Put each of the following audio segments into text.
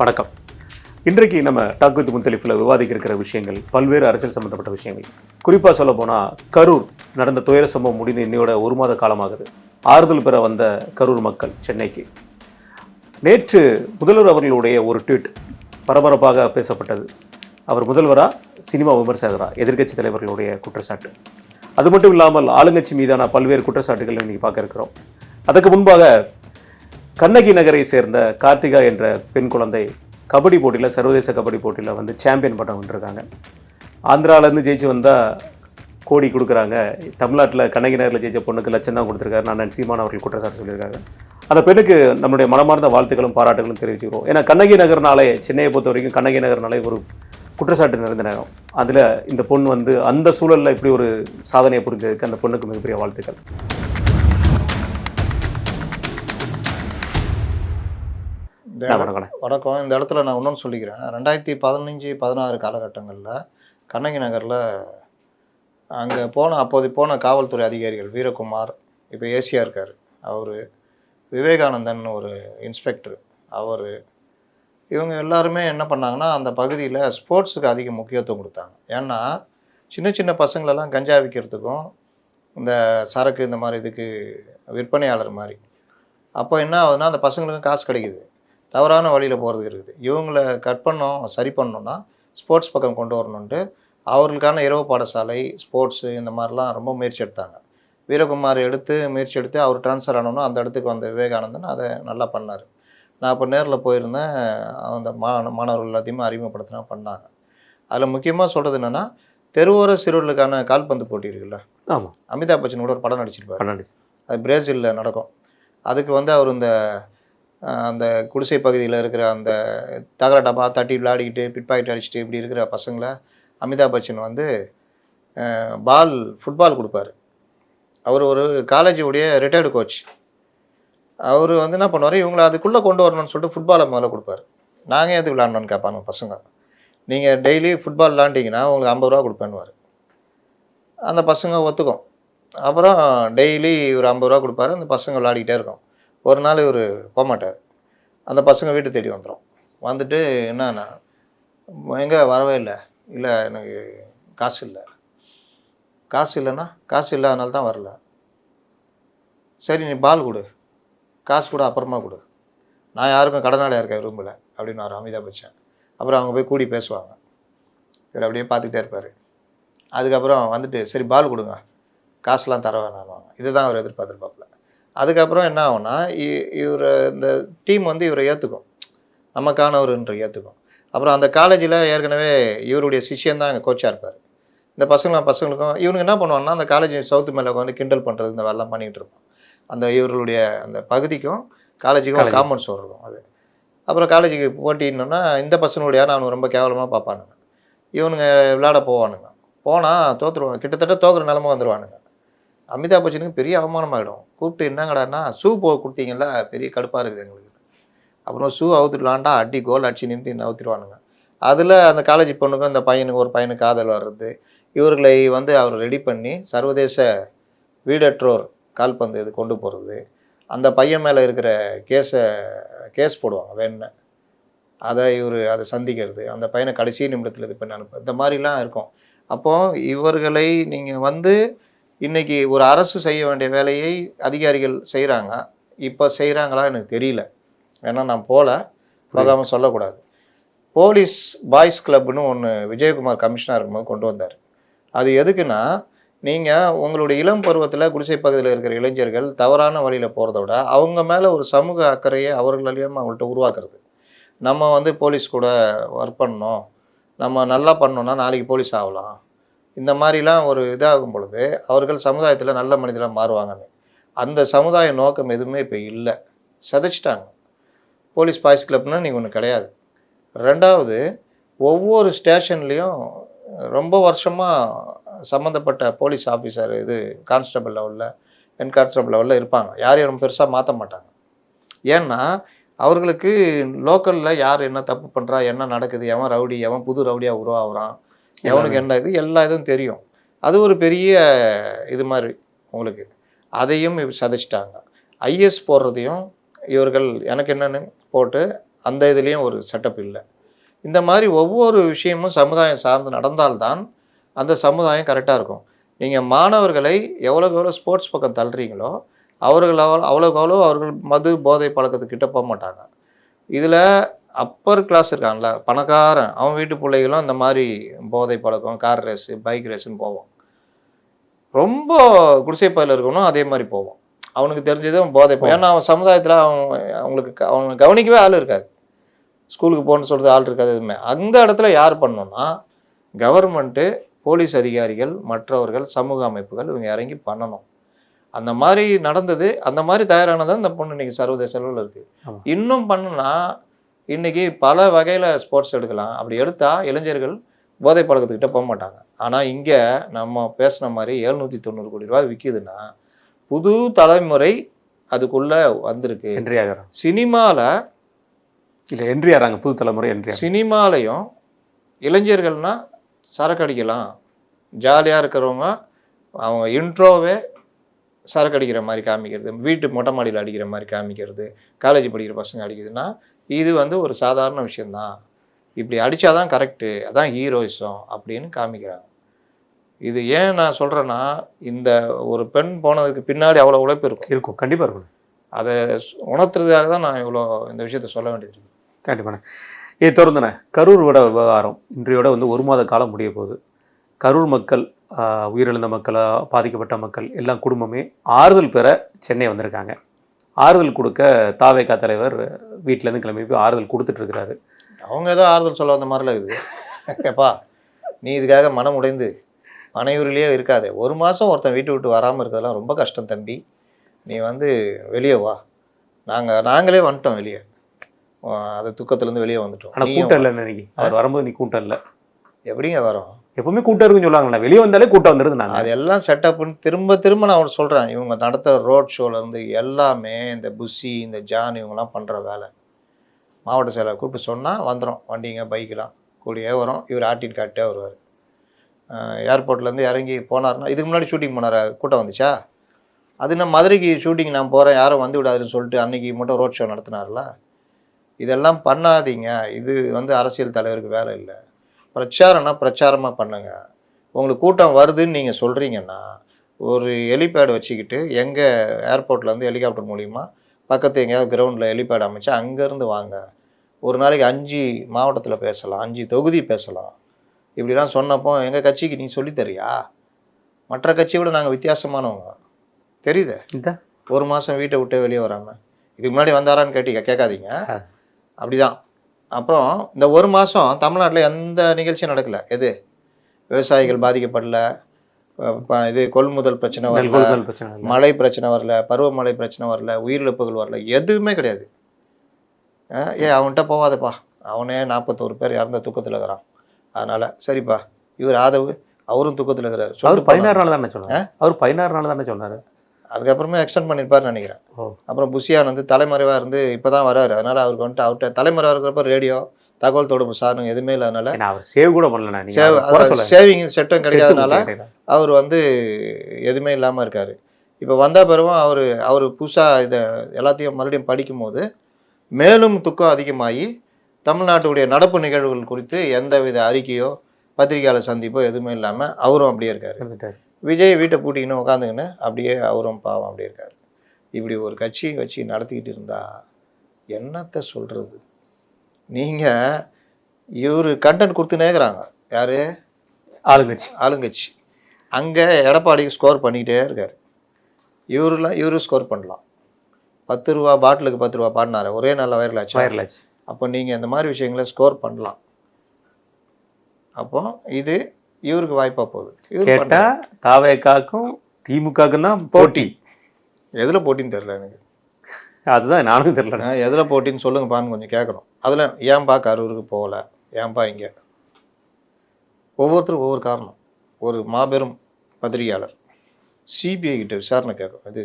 வணக்கம். இன்றைக்கு நம்ம டாக் வித் முத்தலிஃபில் விவாதிக்க இருக்கிற விஷயங்கள் பல்வேறு அரசியல் சம்பந்தப்பட்ட விஷயங்கள். குறிப்பாக சொல்ல போனால் கரூர் நடந்த துயர சம்பவம் முடிந்து இன்னையோட 1 மாத காலமாகுது. ஆறுதல் பெற வந்த கரூர் மக்கள் சென்னைக்கு. நேற்று முதல்வர் அவர்களுடைய ஒரு ட்வீட் பரபரப்பாக பேசப்பட்டது. அவர் முதல்வரா சினிமா விமர்சகரா எதிர்க்கட்சி தலைவர்களுடைய குற்றச்சாட்டு. அது மட்டும் இல்லாமல் ஆளுங்கட்சி மீதான பல்வேறு குற்றச்சாட்டுகள் இன்னைக்கு பார்க்க இருக்கிறோம். அதுக்கு முன்பாக கண்ணகி நகரை சேர்ந்த கார்த்திகா என்ற பெண் குழந்தை கபடி போட்டியில், சர்வதேச கபடி போட்டியில் வந்து சாம்பியன் பட்டம் வென்றிருக்காங்க. ஆந்திராவிலேருந்து ஜெயிச்சு வந்தால் கோடி கொடுக்குறாங்க. தமிழ்நாட்டில் கண்ணகி நகரில் ஜெயிச்ச பொண்ணுக்கு லட்சம் தான் கொடுத்துருக்காரு. நான் சீமான் அவர்கள் குற்றச்சாட்டு சொல்லியிருக்காங்க. அந்த பெண்ணுக்கு நம்முடைய மனமார்ந்த வாழ்த்துக்களும் பாராட்டுகளும் தெரிவிச்சுக்கிறோம். ஏன்னா கண்ணகி நகர்னாலே, சென்னையை பொறுத்த வரைக்கும் கண்ணகி நகர்னாலே ஒரு குற்றச்சாட்டு நிறைந்த நேரம். அதில் இந்த பொண்ணு வந்து அந்த சூழலில் இப்படி ஒரு சாதனையை புரிஞ்சதுக்கு அந்த பொண்ணுக்கு மிகப்பெரிய வாழ்த்துக்கள். வணக்கம். இந்த இடத்துல நான் இன்னொன்று சொல்லிக்கிறேன். 2015-16 காலகட்டங்களில் கண்ணகி நகரில் அங்கே அப்போது போன காவல்துறை அதிகாரிகள் வீரகுமார், இப்போ ஏசியாக இருக்கார், அவர், விவேகானந்தன் ஒரு இன்ஸ்பெக்டர், அவர், இவங்க எல்லாருமே என்ன பண்ணாங்கன்னா அந்த பகுதியில் ஸ்போர்ட்ஸுக்கு அதிக முக்கியத்துவம் கொடுத்தாங்க. ஏன்னா சின்ன சின்ன பசங்களெல்லாம் கஞ்சா விற்கிறதுக்கும் இந்த சரக்கு இந்த மாதிரி இதுக்கு விற்பனையாளர் மாதிரி. அப்போ என்ன ஆகுதுன்னா அந்த பசங்களுக்கும் காசு கிடைக்குது, தவறான வழியில் போகிறது இருக்குது. இவங்களை சரி பண்ணோன்னா ஸ்போர்ட்ஸ் பக்கம் கொண்டு வரணுன்ட்டு அவர்களுக்கான இரவு பாடசாலை, ஸ்போர்ட்ஸு இந்த மாதிரிலாம் ரொம்ப முயற்சி எடுத்தாங்க. வீரகுமார் முயற்சி எடுத்து அவர் ட்ரான்ஸ்ஃபர் ஆனோன்னா அந்த இடத்துக்கு வந்த விவேகானந்தன் அதை நல்லா பண்ணார். நான் இப்போ நேரில் போயிருந்தேன். அந்த மாணவர்கள் எல்லாத்தையுமே அறிமுகப்படுத்தினா பண்ணாங்க. அதில் முக்கியமாக சொல்கிறது என்னென்னா, தெருவோர சிறுவர்களுக்கான கால்பந்து போட்டி இருக்குல்ல, ஆமாம், அமிதாப் பச்சன் கூட ஒரு படம் நடிச்சிருப்பார். அது பிரேசிலில் நடக்கும். அதுக்கு வந்து அவர் அந்த குடிசை பகுதியில் இருக்கிற அந்த தகர டப்பா தட்டி விளையாடிக்கிட்டு பிட் பாக்கெட் அடிச்சுட்டு இப்படி இருக்கிற பசங்களை அமிதாப் பச்சன் வந்து ஃபுட்பால் கொடுப்பார். அவர் ஒரு காலேஜுடைய ரிட்டையர்டு கோச். அவர் வந்து என்ன பண்ணுவார், இவங்களை அதுக்குள்ளே கொண்டு வரணும்னு சொல்லிட்டு ஃபுட்பாலை முதல்ல கொடுப்பார். நாங்கள் எதுக்கு விளாட்ணுன்னு கேட்பாங்க பசங்க. நீங்கள் டெய்லி ஃபுட்பால் விளாண்டிங்கன்னா உங்களுக்கு 50 ரூபா கொடுப்பேன்னுவார். அந்த பசங்க ஒத்துக்கும். அப்புறம் டெய்லி ஒரு 50 ரூபா கொடுப்பாரு. அந்த பசங்க விளையாடிக்கிட்டே இருக்கும். ஒரு நாள் இவர் போகமாட்டார். அந்த பசங்க வீட்டு தேடி வந்துடும். வந்துட்டு என்னன்னா, எங்கே வரவே இல்லை, இல்லை எனக்கு காசு இல்லை. காசு இல்லைன்னா, காசு இல்லாதனால தான் வரல. சரி நீ பால் கொடு, காசு கூட அப்புறமா கொடு, நான் யாருக்கும் கடனாளியாக இருக்க விரும்பலை அப்படின்னு வரும் அமிதாப் பச்சன். அப்புறம் அவங்க போய் கூடி பேசுவாங்க. இவர் அப்படியே பார்த்துக்கிட்டே இருப்பார். அதுக்கப்புறம் வந்துட்டு சரி பால் கொடுங்க, காசுலாம் தர வேணாம். இதுதான் அவர் எதிர்பார்த்துருப்பாப்புல. அதுக்கப்புறம் என்ன ஆகும்னா, இவர் இந்த டீம் வந்து இவரை ஏற்றுக்கும், நமக்கானவருன்ற ஏற்றுக்கும். அப்புறம் அந்த காலேஜில் ஏற்கனவே இவருடைய சிஷ்யன் தான் அங்கே கோச்சாக இருப்பார். இந்த பசங்களுக்கும் இவனுக்கு என்ன பண்ணுவாங்கன்னா, அந்த காலேஜ் சவுத்து மேலே வந்து கிண்டல் பண்ணுறது இந்த வேலைலாம் பண்ணிகிட்டு இருப்போம். அந்த இவர்களுடைய அந்த பகுதிக்கும் காலேஜுக்கும் ஒரு காம்பவுண்ட் ஸ்டோர் இருக்கும். அது அப்புறம் காலேஜுக்கு போட்டின்னா இந்த பசங்களுடைய நான் ரொம்ப கேவலமாக பார்ப்பானுங்க. இவனுங்க விளையாட போவானுங்க. போனால் தோற்றுருவாங்க, கிட்டத்தட்ட தோக்குற நிலமை வந்துடுவானுங்க. அமிதாப் பச்சனுக்கு பெரிய அவமானமாகிடும். கூப்பிட்டு என்னங்கடான்னா, ஷூ கொடுத்தீங்கல்ல, பெரிய கடுப்பாக இருக்குது எங்களுக்கு. அப்புறம் ஷூ அவுத்துடலான்டா, அடி கோல் அடிச்சு நின்று நவுத்திடுவானுங்க. அதில் அந்த காலேஜ் பொண்ணுக்கும் அந்த ஒரு பையனுக்கு காதல் வர்றது, இவர்களை வந்து அவர் ரெடி பண்ணி சர்வதேச வீடற்றோர் கால்பந்து இது கொண்டு போகிறது, அந்த பையன் மேலே இருக்கிற கேஸ் போடுவாங்க வேணுன்னு, அதை சந்திக்கிறது, அந்த பையனை கடைசி நிமிடத்தில் இது பண்ணி அனுப்பு, இந்த மாதிரிலாம் இருக்கும். அப்போது இவர்களை நீங்கள் வந்து இன்றைக்கி ஒரு அரசு செய்ய வேண்டிய வேலையை அதிகாரிகள் செய்கிறாங்க. இப்போ செய்கிறாங்களா எனக்கு தெரியல, ஏன்னா நான் போகாமல் சொல்லக்கூடாது. போலீஸ் பாய்ஸ் கிளப்னு ஒன்று விஜயகுமார் கமிஷனர் இருக்கும்போது கொண்டு வந்தார். அது எதுக்குன்னா, நீங்கள் உங்களுடைய இளம் பருவத்தில் குடிசை பகுதியில் இருக்கிற இளைஞர்கள் தவறான வழியில் போகிறத விட அவங்க மேலே ஒரு சமூக அக்கறையை அவர்களையும் அவங்கள்ட்ட உருவாக்குறது. நம்ம வந்து போலீஸ் கூட ஒர்க் பண்ணணும், நம்ம நல்லா பண்ணோன்னா நாளைக்கு போலீஸ் ஆகலாம், இந்த மாதிரிலாம் ஒரு இதாகும் பொழுது அவர்கள் சமுதாயத்தில் நல்ல மனிதராக மாறுவாங்கன்னு. அந்த சமுதாய நோக்கம் எதுவுமே இப்போ இல்லை, சதைச்சிட்டாங்க. போலீஸ் பாய்ஸ் கிளப்னா நீங்கள் ஒன்று கிடையாது. ரெண்டாவது, ஒவ்வொரு ஸ்டேஷன்லேயும் ரொம்ப வருஷமாக சம்மந்தப்பட்ட போலீஸ் ஆஃபீஸர் கான்ஸ்டபிள் லெவலில், ஹெட் கான்ஸ்டபிள் லெவலில் இருப்பாங்க. யாரையும் பெருசாக மாற்ற மாட்டாங்க. ஏன்னா அவர்களுக்கு லோக்கலில் யார் என்ன தப்பு பண்ணுறா, என்ன நடக்குது, எவன் ரவுடி, எவன் புது ரவுடியாக உருவாகிறான், எவனுக்கு என்ன எல்லா இதுவும் தெரியும். அது ஒரு பெரிய இது மாதிரி உங்களுக்கு. அதையும் சதைச்சிட்டாங்க. ஐஎஸ் போடுறதையும் இவர்கள் எனக்கு என்னென்னு போட்டு அந்த இதுலேயும் ஒரு செட்டப் இல்லை. இந்த மாதிரி ஒவ்வொரு விஷயமும் சமுதாயம் சார்ந்து நடந்தால்தான் அந்த சமுதாயம் கரெக்டாக இருக்கும். நீங்கள் மாணவர்களை எவ்வளோக்கு எவ்வளோ ஸ்போர்ட்ஸ் பக்கம் தள்ளுறீங்களோ அவ்வளோக்கு அவ்வளோ அவர்கள் மது போதை பழக்கத்துக்கிட்ட போக மாட்டாங்க. இதில் அப்பர் கிளாஸ் இருக்கான்ல, பணக்காரன், அவன் வீட்டு பிள்ளைகளும் இந்த மாதிரி போதை பழக்கம், கார் ரேஸு, பைக் ரேஸுன்னு போவோம். ரொம்ப குடிசைப்பதில் இருக்கணும் அதே மாதிரி போவோம். அவனுக்கு தெரிஞ்சது அவன் போதை ஏன்னா அவன் சமுதாயத்தில் அவனுக்கு கவனிக்கவே ஆள் இருக்காது. ஸ்கூலுக்கு போகணுன்னு சொல்கிறது ஆள் இருக்காது எதுவுமே. அந்த இடத்துல யார் பண்ணணும்னா கவர்மெண்ட்டு, போலீஸ் அதிகாரிகள், மற்றவர்கள், சமூக அமைப்புகள் இவங்க இறங்கி பண்ணணும். அந்த மாதிரி நடந்தது. அந்த மாதிரி தயாரானதான் இந்த பொண்ணு இன்னைக்கு சர்வதேச அளவில் இருக்குது. இன்னும் பண்ணுனா இன்னைக்கு பல வகையில் ஸ்போர்ட்ஸ் எடுக்கலாம். அப்படி எடுத்தால் இளைஞர்கள் போதை பழக்கத்துக்கிட்ட போக மாட்டாங்க. ஆனால் இங்கே நம்ம பேசின மாதிரி 790 கோடி ரூபாய் விற்கிதுன்னா புது தலைமுறை அதுக்குள்ளே வந்திருக்கு. சினிமாவில் இல்லை என்ட்ரி ஆகிறாங்க, புது தலைமுறை என்ட்ரி. சினிமாலையும் இளைஞர்கள்னால் சரக்கு அடிக்கலாம், ஜாலியாக இருக்கிறவங்க அவங்க இன்ட்ரோவே சரக்கு அடிக்கிற மாதிரி காமிக்கிறது, வீட்டு மொட்டை மாடியில் அடிக்கிற மாதிரி காமிக்கிறது, காலேஜ் படிக்கிற பசங்க அடிக்குதுன்னா இது ஒரு சாதாரண விஷயந்தான், இப்படி அடித்தாதான் கரெக்டு, அதான் ஹீரோயிசம் அப்படின்னு காமிக்கிறாங்க. இது ஏன் நான் சொல்கிறேன்னா, இந்த ஒரு பெண் போனதுக்கு பின்னாடி அவ்வளோ உழைப்பு இருக்கும். கண்டிப்பாக இருக்கும். அதை உணர்த்துறதுக்காக தான் நான் இவ்வளோ இந்த விஷயத்த சொல்ல வேண்டியது. கண்டிப்பாண்ணே. இது தொடர்ந்துண்ணே, கரூர் விவகாரம் இன்றையோட ஒரு மாத காலம் முடிய போகுது. கரூர் மக்கள், உயிரிழந்த மக்களா, பாதிக்கப்பட்ட மக்கள் எல்லாம் குடும்பமே ஆறுதல் பெற சென்னை வந்திருக்காங்க. ஆறுதல் கொடுக்க தாவேகா தலைவர் வீட்டிலேருந்து கிளம்பி போய் ஆறுதல் கொடுத்துட்ருக்கிறாரு. அவங்க ஏதோ ஆறுதல் சொல்ல வந்த மாதிரிலாம் இருக்குது. ஏப்பா நீ இதுக்காக மனம் உடைந்து மனையூரிலேயே இருக்காது. ஒரு மாதம் ஒருத்தன் வீட்டு விட்டு வராமல் இருக்கிறதெல்லாம் ரொம்ப கஷ்டம் தம்பி. நீ வெளியே வா, நாங்களே வந்துட்டோம் வெளியே, அது துக்கத்துலேருந்து வெளியே வந்துட்டோம். ஆனால் கூட்டம் இல்லை நினைக்கி அவர் வரும்போது நீ கூட்டம் இல்லை. எப்படிங்க வரும்? எப்பவுமே கூட்டம் இருக்குன்னு சொல்லுவாங்கண்ணா, வெளியே வந்தாலே கூட்டம் வந்துடுது. நாங்கள் அதெல்லாம் செட்டப்னு திரும்ப நான் அவன் சொல்கிறேன். இவங்க நடத்துகிற ரோட் ஷோலேருந்து எல்லாமே இந்த புஷி, இந்த ஜான் இவங்கெல்லாம் பண்ணுற வேலை. மாவட்ட செயலர் கூப்பிட்டு சொன்னால் வந்துடும், வண்டிங்க பைக்கெலாம் கூடியே வரும். இவர் ஆட்டின் காட்டே வருவார். ஏர்போர்ட்லேருந்து இறங்கி போனார்னா, இதுக்கு முன்னாடி ஷூட்டிங் போனார், கூட்டம் வந்துச்சா? அது நான் மதுரைக்கு ஷூட்டிங் நான் போகிறேன், யாரும் வந்து விடாதுன்னு சொல்லிட்டு அன்றைக்கி மட்டும் ரோட் ஷோ நடத்தினார்ல. இதெல்லாம் பண்ணாதீங்க. இது அரசியல் தலைவருக்கு வேலை இல்லை. பிரச்சாரம்னா பிரச்சாரமாக பண்ணுங்க. உங்களுக்கு கூட்டம் வருதுன்னு நீங்கள் சொல்கிறீங்கன்னா ஒரு ஹெலிபேட் வச்சுக்கிட்டு எங்கே ஏர்போர்ட்லேருந்து ஹெலிகாப்டர் மூலிமா பக்கத்து எங்கேயாவது கிரவுண்டில் ஹெலிபேட் அமைச்சு அங்கேருந்து வாங்க. ஒரு நாளைக்கு 5 மாவட்டத்தில் பேசலாம், 5 தொகுதி பேசலாம். இப்படிலாம் சொன்னப்போ எங்கள் கட்சிக்கு நீ சொல்லித்தரியா? மற்ற கட்சியை விட நாங்கள் வித்தியாசமானவங்க தெரியுது. ஒரு மாதம் வீட்டை விட்டே வெளியே வராமல் இதுக்கு முன்னாடி வந்தாரான்னு கேட்காதீங்க. அப்படிதான். அப்புறம் இந்த ஒரு மாதம் தமிழ்நாட்டில் எந்த நிகழ்ச்சியும் நடக்கலை. எது விவசாயிகள் பாதிக்கப்படல, இது கொள்முதல் பிரச்சனை வரல, மழை பிரச்சனை வரல, பருவமழை பிரச்சனை வரல, உயிரிழப்புகள் வரல, எதுவுமே கிடையாது. அவன்கிட்ட போவாதப்பா, அவனே 41 பேர் இறந்த துக்கத்தில் இருக்கிறான், அதனால் சரிப்பா இவர் ஆதவு அவரும் துக்கத்தில் இருக்கிறாரு சொல்லிட்டு 16 நாள் தானே சொன்னார். அவர் 16 நாள் தானே சொன்னார். அதுக்கப்புறமே எக்ஸ்டெண்ட் பண்ணியிருப்பாருன்னு நினைக்கிறேன். அப்புறம் புஷியான் தலைமறைவாக இருந்து இப்போ தான் வராரு. அதனால் அவருக்கு அவர்கிட்ட தலைமறைவாக இருக்கிறப்ப ரேடியோ தகவல் தொடர்பு சாதனம் எதுவுமே இல்லாதனால அவர் சேவ் கூட பண்ணல, சேவிங் செட்டும் கிடைக்காதனால அவர் எதுவுமே இல்லாமல் இருக்கார். இப்போ வந்த பிறகும் அவர் புதுசாக இதை எல்லாத்தையும் மறுபடியும் படிக்கும்போது மேலும் துக்கம் அதிகமாகி தமிழ்நாட்டுடைய நடப்பு நிகழ்வுகள் குறித்து எந்தவித அறிக்கையோ பத்திரிகையாளர் சந்திப்போ எதுவுமே இல்லாமல் அவரும் அப்படியே இருக்கார். விஜய் வீட்டை பூட்டிக்கின்னு உட்காந்துக்கின்னு அப்படியே அவரும் பாவம் அப்படியே இருக்கார். இப்படி ஒரு கட்சி வச்சு நடத்திக்கிட்டு இருந்தால் என்னத்தை சொல்கிறது? நீங்கள் இவர் கண்டென்ட் கொடுத்துனே இருக்கிறாங்க. யார்? ஆளுங்கட்சி. அங்கே எடப்பாடிக்கு ஸ்கோர் பண்ணிக்கிட்டே இருக்கார். இவரும் ஸ்கோர் பண்ணலாம். 10 ரூபா பாட்டிலுக்கு 10 ரூபா பாடினார், ஒரே நாளில் வைரல் ஆச்சு. அப்போ நீங்கள் இந்த மாதிரி விஷயங்களை ஸ்கோர் பண்ணலாம். அப்போ இது இவருக்கு வாய்ப்பாக போகுது. கேட்டால் தாவேகாக்கும் திமுகவுக்கும் தான் போட்டி. எதில் போட்டின்னு தெரில எனக்கு. அதுதான் நானும் தெரியல. எதில் போட்டின்னு சொல்லுங்கப்பான்னு கொஞ்சம் கேட்கணும். அதில் ஏன்பா கரூருக்கு போகலை, ஏன்பா இங்கே? ஒவ்வொருத்தரும் ஒவ்வொரு காரணம். ஒரு மாபெரும் பத்திரிகையாளர் சிபிஐ கிட்ட விசாரணை கேட்கும், இது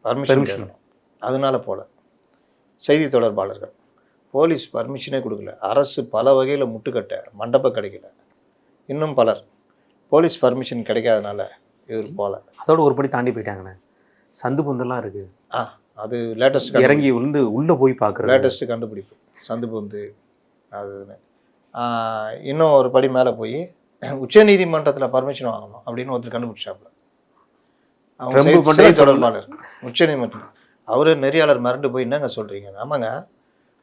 பர்மிஷன் கேட்கணும், அதனால போகல. செய்தி தொடர்பாளர்கள் போலீஸ் பர்மிஷனே கொடுக்கல. அரசு பல வகையில் முட்டுக்கட்ட, மண்டபம் கிடைக்கல. இன்னும் பலர் போலீஸ் பர்மிஷன் கிடைக்காதனால இவர் போகல. அதோட ஒரு படி தாண்டி போயிட்டாங்கண்ணே. சந்து பொந்தெல்லாம் இருக்குது. அது லேட்டஸ்ட் இறங்கி உள்ளே போய் பார்க்குற லேட்டஸ்ட் கண்டுபிடிப்பு. சந்து பொந்து அதுன்னு. இன்னும் ஒரு படி மேலே போய் உச்சநீதிமன்றத்தில் பர்மிஷன் வாங்கணும் அப்படின்னு ஒருத்தர் கண்டுபிடிச்சாப்புல. அவங்க செய்தி தொடர்பாளர் உச்சநீதிமன்றம். அவரு நெறியாளர் மிரண்டு போய் என்னங்க சொல்கிறீங்க? ஆமாங்க,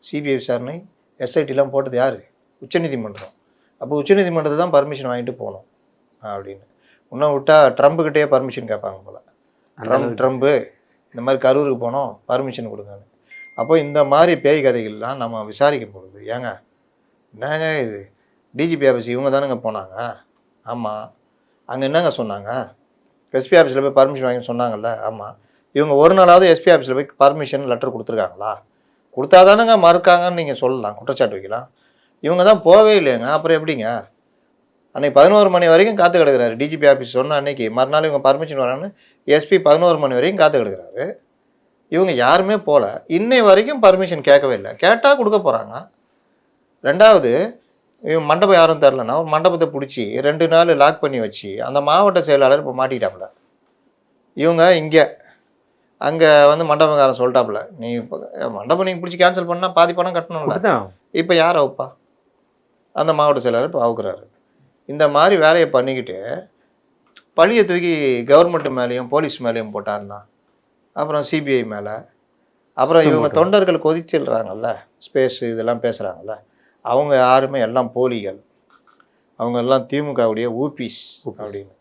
சிபிஐ விசாரணை எஸ்ஐடிலாம் போட்டது யார்? உச்சநீதிமன்றம். அப்போ உச்சநீதிமன்றத்தை தான் பர்மிஷன் வாங்கிட்டு போகணும் அப்படின்னு. இன்னும் விட்டால் ட்ரம்ப்புக்கிட்டே பர்மிஷன் கேட்பாங்க போல். ட்ரம்ப்பு இந்த மாதிரி கரூருக்கு போனோம், பர்மிஷன் கொடுங்கன்னு. அப்போ இந்த மாதிரி பேய் கதைகள்லாம் நம்ம விசாரிக்கும் பொழுது, ஏங்க என்னங்க இது டிஜிபி ஆஃபீஸ் இவங்க தானேங்க போனாங்க? ஆமாம். அங்கே என்னங்க சொன்னாங்க? எஸ்பி ஆஃபீஸில் போய் பர்மிஷன் வாங்கி சொன்னாங்கல்ல? ஆமாம். இவங்க ஒரு நாளாவது எஸ்பி ஆஃபீஸில் போய் பர்மிஷன் லெட்டர் கொடுத்துருக்காங்களா? கொடுத்தா தானேங்க மறுக்காங்கன்னு நீங்கள் சொல்லலாம், குற்றச்சாட்டு வைக்கலாம். இவங்க தான் போகவே இல்லைங்க, அப்புறம் எப்படிங்க? அன்றைக்கி 11 மணி வரைக்கும் காத்து கிடக்குறாரு. டிஜிபி ஆஃபீஸ் சொன்ன அன்னைக்கு மறுநாள் இவங்க பர்மிஷன் வரான்னு எஸ்பி 11 மணி வரைக்கும் காத்து கிடக்குறாரு. இவங்க யாருமே போகல, இன்னை வரைக்கும் பர்மிஷன் கேட்கவே இல்லை. கேட்டால் கொடுக்க போகிறாங்க. ரெண்டாவது, இவன் மண்டபம் யாரும் தரலன்னா ஒரு மண்டபத்தை பிடிச்சி 2 நாள் லாக் பண்ணி வச்சு அந்த மாவட்ட செயலாளர் இப்போ மாட்டிக்கிட்டாப்புல. இவங்க இங்கே அங்கே மண்டபக்காரன் சொல்லிட்டாப்புல, நீ இப்போ மண்டபம் நீங்கள் பிடிச்சி கேன்சல் பண்ணால் பாதி பணம் கட்டணும்ல. இப்போ யார் அவுப்பா? அந்த மாவட்ட செயலாளர் இப்போ அவுக்குறாரு. இந்த மாதிரி வேலையை பண்ணிக்கிட்டு பழியை தூக்கி கவர்மெண்ட் மேலேயும் போலீஸ் மேலேயும் போட்டாருன்னா அப்புறம் சிபிஐ மேலே, அப்புறம் இவங்க தொண்டர்கள் கொதிச்சிடுறாங்கல்ல, ஸ்பேஸ் இதெல்லாம் பேசுகிறாங்கல்ல, அவங்க யாருமே எல்லாம் போலிகள், அவங்க எல்லாம் திமுகவுடைய ஊபிஸ் அப்படின்னு.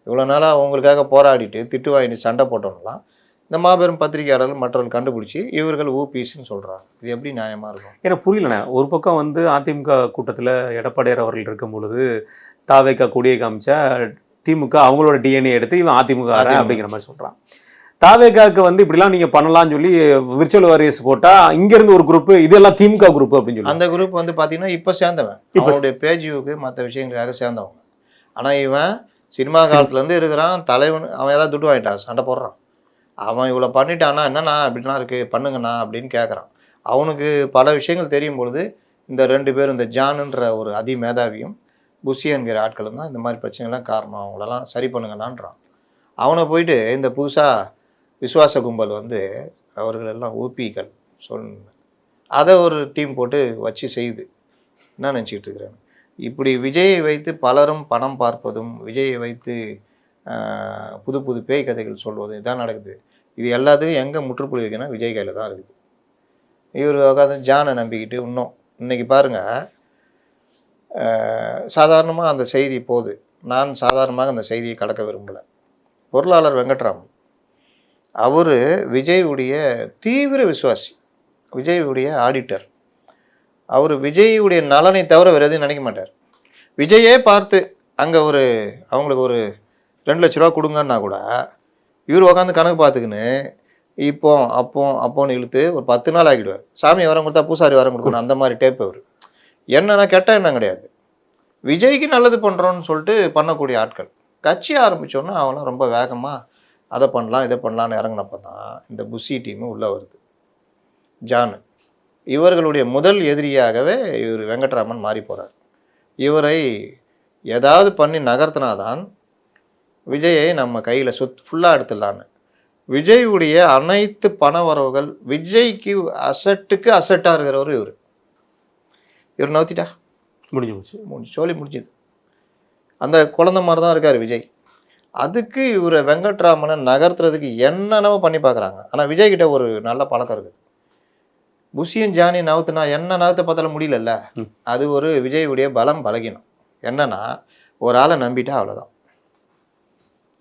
இவ்வளோ நாளாக அவங்களுக்காக போராடிட்டு திட்டு வாங்கிட்டு சண்டை போட்டோம்லாம் இந்த மாபெரும் பத்திரிகையாளர்கள் மற்றவர்கள் கண்டுபிடிச்சி இவர்கள் ஊபிஸ்ன்னு சொல்கிறாங்க. இது எப்படி நியாயமாக இருக்கும்? ஏன்னா புரியலண்ணே. ஒரு பக்கம் அதிமுக கூட்டத்தில் எடப்பாடியார் அவர்கள் இருக்கும் பொழுது தாவேக்கா கொடியை காமிச்சா திமுக அவங்களோட டிஎன்ஏ எடுத்து இவன் அதிமுக அப்படிங்கிற மாதிரி சொல்கிறான். தாவேக்காவுக்கு இப்படிலாம் நீங்கள் பண்ணலாம்னு சொல்லி விர்ச்சுவல் வாரியர்ஸ் போட்டால் இங்கேருந்து ஒரு குரூப் இதெல்லாம் திமுக குரூப் அப்படின்னு சொல்லி அந்த குரூப் பார்த்தீங்கன்னா இப்போ சேர்ந்தவன், அவனுடைய பேஜுக்கு மற்ற விஷயங்களுக்காக சேர்ந்தவங்க. ஆனால் இவன் சினிமா காலத்துலேருந்து இருக்கிறான், தலைவன். அவன் ஏதாவது துட்டு வாங்கிட்டான், சண்டை போடுறான். அவன் இவ்வளோ பண்ணிட்டான்னா என்னண்ணா இப்படிலாம் இருக்குது பண்ணுங்கண்ணா அப்படின்னு கேட்குறான். அவனுக்கு பல விஷயங்கள் தெரியும் பொழுது இந்த 2 பேரும், இந்த ஜானுன்ற ஒரு அதிமேதாவியும் புஷி என்கிற ஆட்களும் தான் இந்த மாதிரி பிரச்சனைலாம் காரணம், அவங்களெல்லாம் சரி பண்ணுங்கண்ணான்றான். அவனை போயிட்டு இந்த புதுசாக விசுவாச கும்பல் அவர்கள் எல்லாம் ஊபிகள் அதை ஒரு டீம் போட்டு வச்சு செய்யுது. என்ன நினச்சிக்கிட்டு இருக்கிறேன்? இப்படி விஜயை வைத்து பலரும் பணம் பார்ப்பதும், விஜயை வைத்து புது புது பேய் கதைகள் சொல்வதும் இதான் நடக்குது. இது எல்லாத்துக்கும் எங்கே முற்றுப்புள்ளி வைக்கணும்? விஜய் கையில் தான் இருக்குது. இவர் உட்காந்து ஜானை நம்பிக்கிட்டு இன்னும் இன்றைக்கி பாருங்கள், சாதாரணமாக அந்த செய்தி போகுது. நான் சாதாரணமாக அந்த செய்தியை கடக்க விரும்பலை. பொருளாளர் வெங்கட்ராமன் அவர் விஜயுடைய தீவிர விசுவாசி, விஜயுடைய ஆடிட்டர். அவர் விஜயுடைய நலனை தவிர வேறு எதுவும் நினைக்க மாட்டார். விஜயே பார்த்து அங்கே அவங்களுக்கு ஒரு 2 லட்ச ரூபா கொடுங்கன்னா கூட இவர் உட்காந்து கணக்கு பார்த்துக்கின்னு அப்போன்னு இழுத்து ஒரு 10 நாள் ஆகிடுவார். சாமி வரம் கொடுத்தா பூசாரி வரம் கொடுக்கணும், அந்த மாதிரி டேப். அவர் என்னன்னா கெட்ட எண்ணம் கிடையாது, விஜய்க்கு நல்லது பண்ணுறோன்னு சொல்லிட்டு பண்ணக்கூடிய ஆட்கள். கட்சி ஆரம்பித்தோன்னா அவங்களாம் ரொம்ப வேகமாக அதை பண்ணலாம் இதை பண்ணலான்னு இறங்கினப்போ தான் இந்த புஷி டீமு உள்ளே வருது. ஜானு இவர்களுடைய முதல் எதிரியாகவே இவர் வெங்கட்ராமன் மாறி போகிறார். இவரை ஏதாவது பண்ணி நகர்த்தினாதான் விஜயை நம்ம கையில் ஃபுல்லாக எடுத்துடலான்னு. விஜயுடைய அனைத்து பண வரவுகள் விஜய்க்கு அசட்டுக்கு அசட்டாக இருக்கிறவர் இவர் நவுத்திட்டா சோழி முடிஞ்சது. அந்த குழந்தை மாதிரி தான் இருக்கார் விஜய். அதுக்கு இவரை வெங்கட்ராமனை நகர்த்துறதுக்கு என்னென்னவோ பண்ணி பார்க்குறாங்க. ஆனால் விஜய்கிட்ட ஒரு நல்ல பழக்கம் இருக்குது. புஷியும் ஜானி நவுத்துனா என்ன நவுத்த பார்த்தாலும் முடியலல்ல, அது ஒரு விஜயுடைய பலகீனம். என்னன்னா ஒரு ஆளை நம்பிட்டா அவ்வளோதான்,